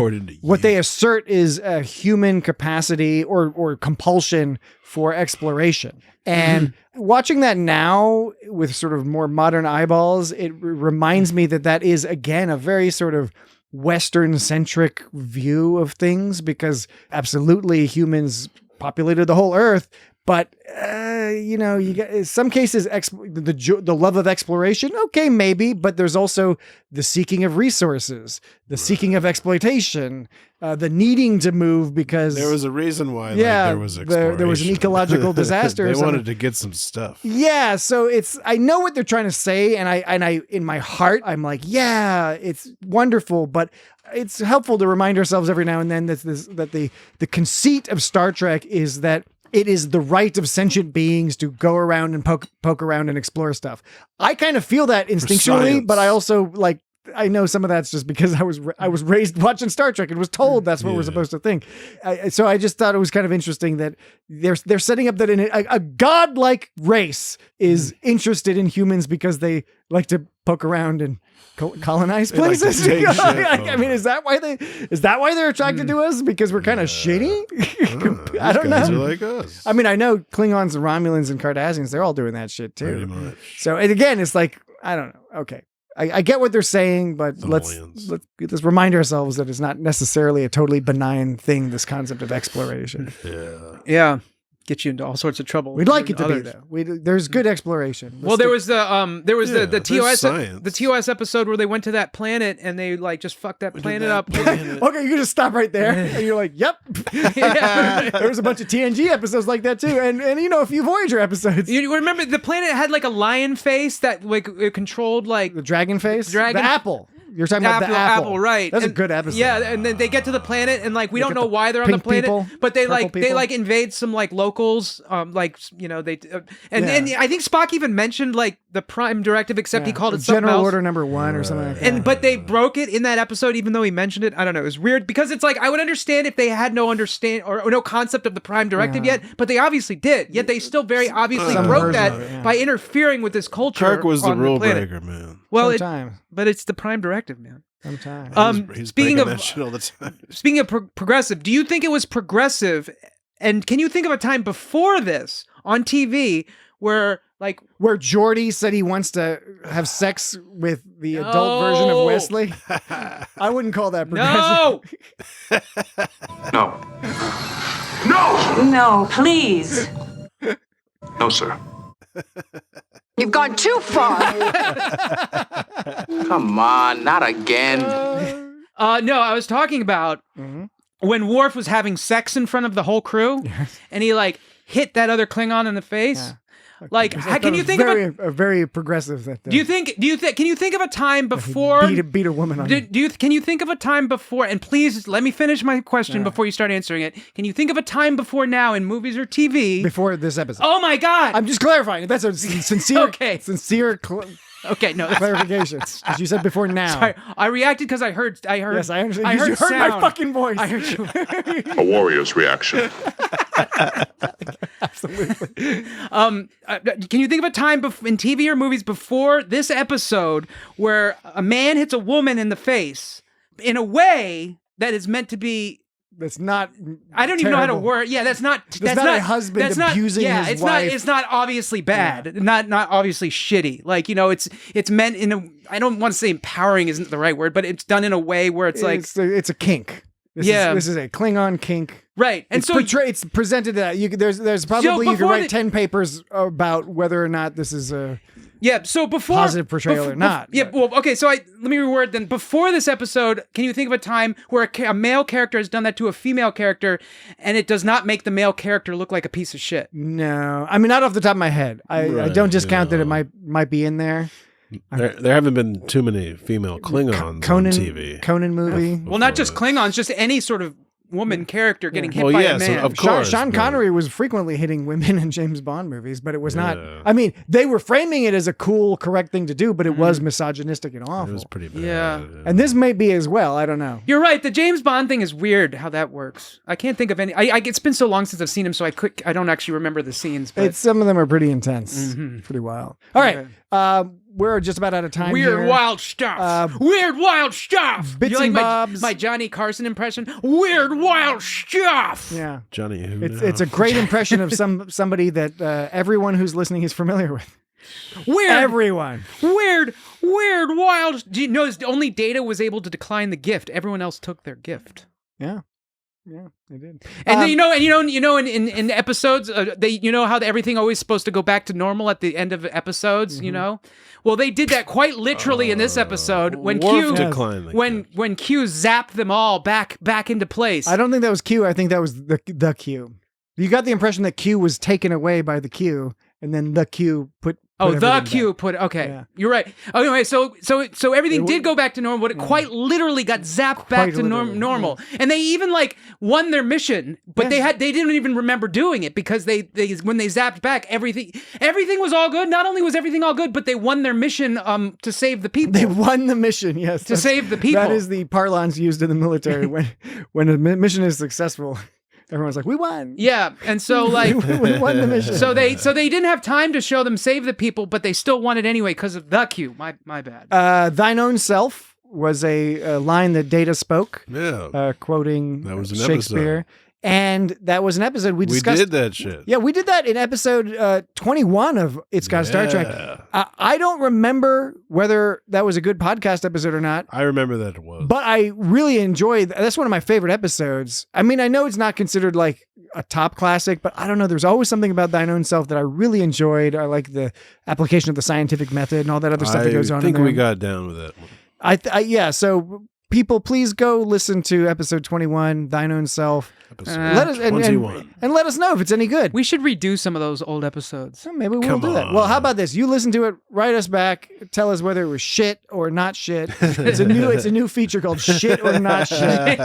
what they assert is a human capacity or compulsion for exploration. And watching that now with sort of more modern eyeballs, it reminds me that is, again, a very sort of Western-centric view of things, because absolutely humans populated the whole Earth, but you get in some cases the love of exploration. Okay, maybe, but there's also the seeking of resources, the seeking of exploitation, the needing to move because there was a reason why. There was exploration. There was an ecological disaster. They wanted to get some stuff. Yeah, so I know what they're trying to say, and I in my heart I'm like, yeah, it's wonderful, but it's helpful to remind ourselves every now and then that the conceit of Star Trek is that it is the right of sentient beings to go around and poke around and explore stuff. I kind of feel that instinctually, but I also I know some of that's just because I was raised watching Star Trek and was told that's what we're supposed to think. So I just thought it was kind of interesting that they're setting up that a godlike race is interested in humans because they like to poke around and colonize places. Like I mean, is that why they're attracted to us? Because we're kind of shitty? I don't know. Guys are like us. I mean, I know Klingons and Romulans and Cardassians, they're all doing that shit too. Pretty much. So, and again, it's like, I don't know. Okay. I get what they're saying, but let's remind ourselves that it's not necessarily a totally benign thing, this concept of exploration. Yeah. Get you into all sorts of trouble. We'd like it to be though. There's good exploration. There was the TOS episode where they went to that planet and they like just fucked that planet up. Okay, you can just stop right there, and you're like, "Yep." There was a bunch of TNG episodes like that too, and a few Voyager episodes. You remember the planet had like a lion face that like it controlled like the dragon face, the apple. You're talking about the apple, right? That's a good episode. Yeah, and then they get to the planet, and like we don't know why they're on the planet, but they like invade some like locals, and I think Spock even mentioned like the Prime Directive, except he called it something General else. Order Number 1 or something like that. But they broke it in that episode, even though he mentioned it. I don't know. It was weird because it's like I would understand if they had no or no concept of the Prime Directive yet, but they obviously did. Yet they still very obviously broke that by interfering with this culture. Kirk was the rule planet. breaker, man. Well, but it's the Prime Directive, man. Sometimes. He's speaking of that shit all the time. Speaking of progressive, do you think it was progressive? And can you think of a time before this on TV where Geordi said he wants to have sex with the adult version of Wesley? I wouldn't call that progressive. No. No, please. No, sir. You've gone too far. Come on, not again. No, I was talking about when Worf was having sex in front of the whole crew, and he like hit that other Klingon in the face. Yeah. Like, can you think of a very progressive? Can you think of a time before beat a woman on? Can you think of a time before? And please let me finish my question before you start answering it. Can you think of a time before now in movies or TV before this epised? Oh my God! I'm just clarifying. That's a sincere, sincere. Okay, no clarification. As you said before now. Sorry, I reacted because I heard. Yes, I understand. You heard my fucking voice. I heard you. A warrior's reaction. Absolutely. Can you think of a time in TV or movies before this episode where a man hits a woman in the face in a way that is meant to be? That's not. I don't even know how to word. Yeah, that's not a husband abusing his wife. It's not obviously bad. Not obviously shitty. Like it's meant in a. I don't want to say empowering isn't the right word, but it's done in a way where it's like it's a kink. This is a Klingon kink. Right, and it's presented that there's probably you could write 10 papers about whether or not this is a so before positive portrayal or not. Yeah, well, okay, so let me reword then. Before this episode, can you think of a time where a male character has done that to a female character, and it does not make the male character look like a piece of shit? No, I mean not off the top of my head. I don't discount that it might be in there. There haven't been too many female Klingons on TV. Conan movie. Well, not just Klingons, just any sort of woman character getting hit by a man. Of course, Sean Connery was frequently hitting women in James Bond movies, but it was not. I mean, they were framing it as a cool, correct thing to do, but it was misogynistic and awful. It was pretty bad. Yeah. And this may be as well. I don't know. You're right. The James Bond thing is weird. How that works. I can't think of any. It's been so long since I've seen him, so I don't actually remember the scenes. But some of them are pretty intense, pretty wild. All right. We're just about out of time. Weird, wild stuff. Weird, wild stuff. Bits and bobs. My Johnny Carson impression. Weird, wild stuff. Yeah, Johnny. It's a great impression of somebody that everyone who's listening is familiar with. Weird. Everyone. Weird, wild. Do you notice only Data was able to decline the gift? Everyone else took their gift. Yeah. Yeah, they did. And in episodes, how everything always supposed to go back to normal at the end of episodes. You know, well, they did that quite literally in this episode when Q when Q zapped them all back into place. I don't think that was Q. I think that was the Q. You got the impression that Q was taken away by the Q, and then the Q put Oh, put the everything Q back. put. Okay, Yeah. you're right. Anyway, so everything did go back to normal, but it quite literally got zapped back to normal. And they even like won their mission, but they didn't even remember doing it because they when they zapped back, everything was all good. Not only was everything all good, but they won their mission to save the people. They won the mission. Yes, to save the people. That is the parlance used in the military when a mission is successful. Everyone's like, we won. Yeah, and so like we won the mission. So they didn't have time to show them save the people, but they still won it anyway because of the Q. My bad. Thine own self was a line that Data spoke. Yeah, quoting that was an Shakespeare. episode. And that was an episode we discussed. We did that shit. Yeah, we did that in episode 21 of It's Got Star Trek. I don't remember whether that was a good podcast episode or not. I remember that it was. But I really enjoyed, that's one of my favorite episodes. I mean, I know it's not considered like a top classic, but I don't know. There's always something about Thine Own Self that I really enjoyed. I like the application of the scientific method and all that other stuff that goes on. I think we got down with that one. Yeah, so people, please go listen to episode 21, Thine Own Self. Let us 21. And let us know if it's any good. We should redo some of those old episodes. So maybe we'll do that. Well, how about this? You listen to it, write us back, tell us whether it was shit or not shit. It's a new feature called Shit or Not Shit.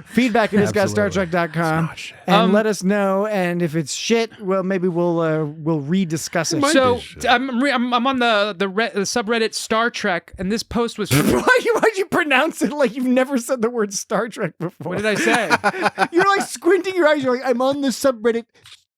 Feedback at isgotstartrek.com and let us know. And if it's shit, well, maybe we'll rediscuss it. So I'm on the subreddit Star Trek, and this post was. Why'd you pronounce it like you've never said the word Star Trek before? What did I say? You're like squinting your eyes. You're like, I'm on the subreddit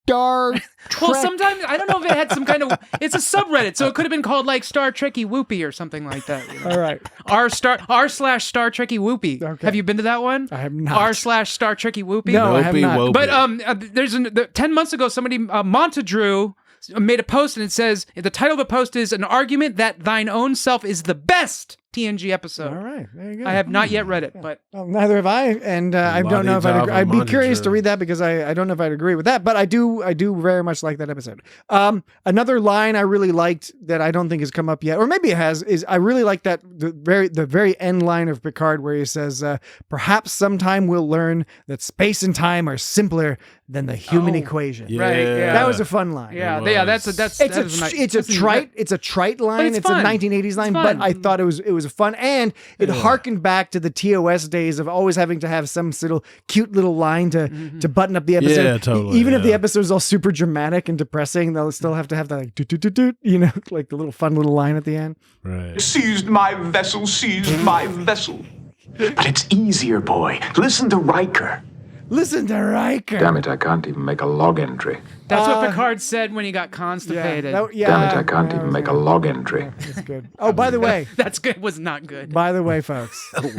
Star Trek. Well, sometimes I don't know if it had some kind of. It's a subreddit, so it could have been called like Star Trekky Whoopee or something like that. You know? All right. r/Star Trekky Whoopee. Okay. Have you been to that one? I have not. r/Star Trekky Whoopee. No, I have not. But there's 10 months ago, somebody Montadrew made a post, and it says the title of the post is an argument that Thine Own Self is the best TNG episode. All right, there you go. I have not yet read it, but neither have I, and I don't know if I'd agree. I'd be curious to read that because I don't know if I'd agree with that, but I do very much like that episode. Another line I really liked that I don't think has come up yet, or maybe it has, is I really like that the very end line of Picard where he says, "Perhaps sometime we'll learn that space and time are simpler than the human equation." Yeah. Right, yeah. That was a fun line. Yeah, that's it's a trite line. It's a 1980s line, but I thought it was fun, and it harkened back to the TOS days of always having to have some cute little line to button up the episode. Yeah, totally. Even if the episode's all super dramatic and depressing, they'll still have to have that like doot, doot, doot, doot, like the little fun little line at the end. Right. Seized my vessel, seized my vessel. But it's easier, boy. Listen to Riker. Listen to Riker. Damn it, I can't even make a log entry. That's what Picard said when he got constipated. Damn it, I can't even make a log entry. That's good. Oh, by the way. That's good. Was not good. By the way, folks. Have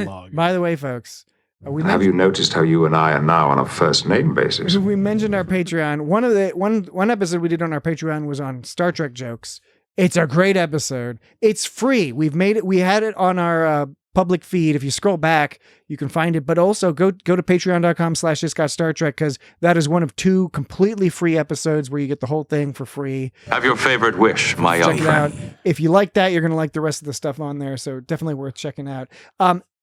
you noticed how you and I are now on a first name basis? We mentioned our Patreon. One episode we did on our Patreon was on Star Trek jokes. It's a great episode. It's free. We had it on our public feed. If you scroll back, you can find it. But also go to patreon.com/isgotstartrek because that is one of 2 completely free episodes where you get the whole thing for free. Have your favorite wish, my young Check it friend. out. If you like that, you're going to like the rest of the stuff on there. So definitely worth checking out.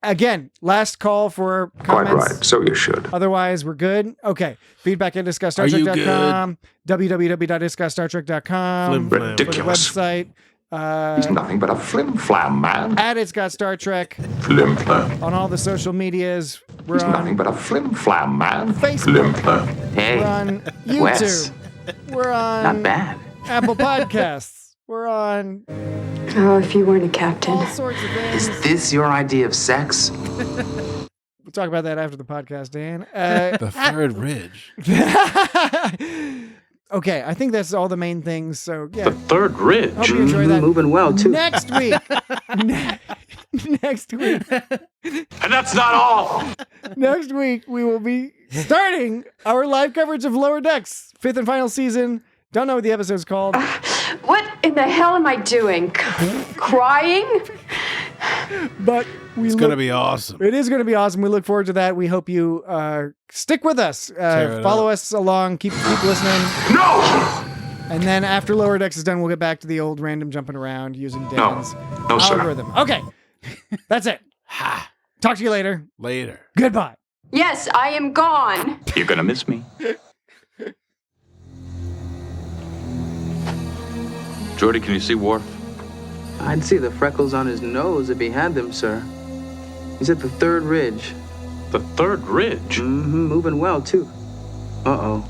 Again, last call for comments. Quite right. So you should. Otherwise, we're good. Okay. Feedback at discussstartrek.com, www.discussstartrek.com, Ridiculous. the website. He's nothing but a flim-flam, man. At It's Got Star Trek. Flim-flam. On all the social medias. He's nothing but a flim-flam, man. Facebook. Flim-flam. Hey, We're on YouTube. Wes. We're on Not bad. Apple Podcasts. We're on Oh, if you weren't a captain. all sorts of things. Is this your idea of sex? We'll talk about that after the podcast, Dan. The Third Ridge. Okay, I think that's all the main things. So, yeah. The Third Ridge. Hope you enjoy that. Moving well, too. Next week. Next week. And that's not all. Next week, we will be starting our live coverage of Lower Decks, 5th and final season. Don't know what the episode's called. What in the hell am I doing? Crying? But It's going to be awesome. It is going to be awesome. We look forward to that. We hope you stick with us. Follow us along. Keep listening. No! And then after Lower Decks is done, we'll get back to the old random jumping around using Dan's No, sir. algorithm. Okay. That's it. Talk to you later. Later. Goodbye. Yes, I am gone. You're gonna miss me. Geordi, can you see Worf? I'd see the freckles on his nose if he had them, sir. He's at the third ridge. The third ridge? Mm-hmm, moving well, too. Uh-oh.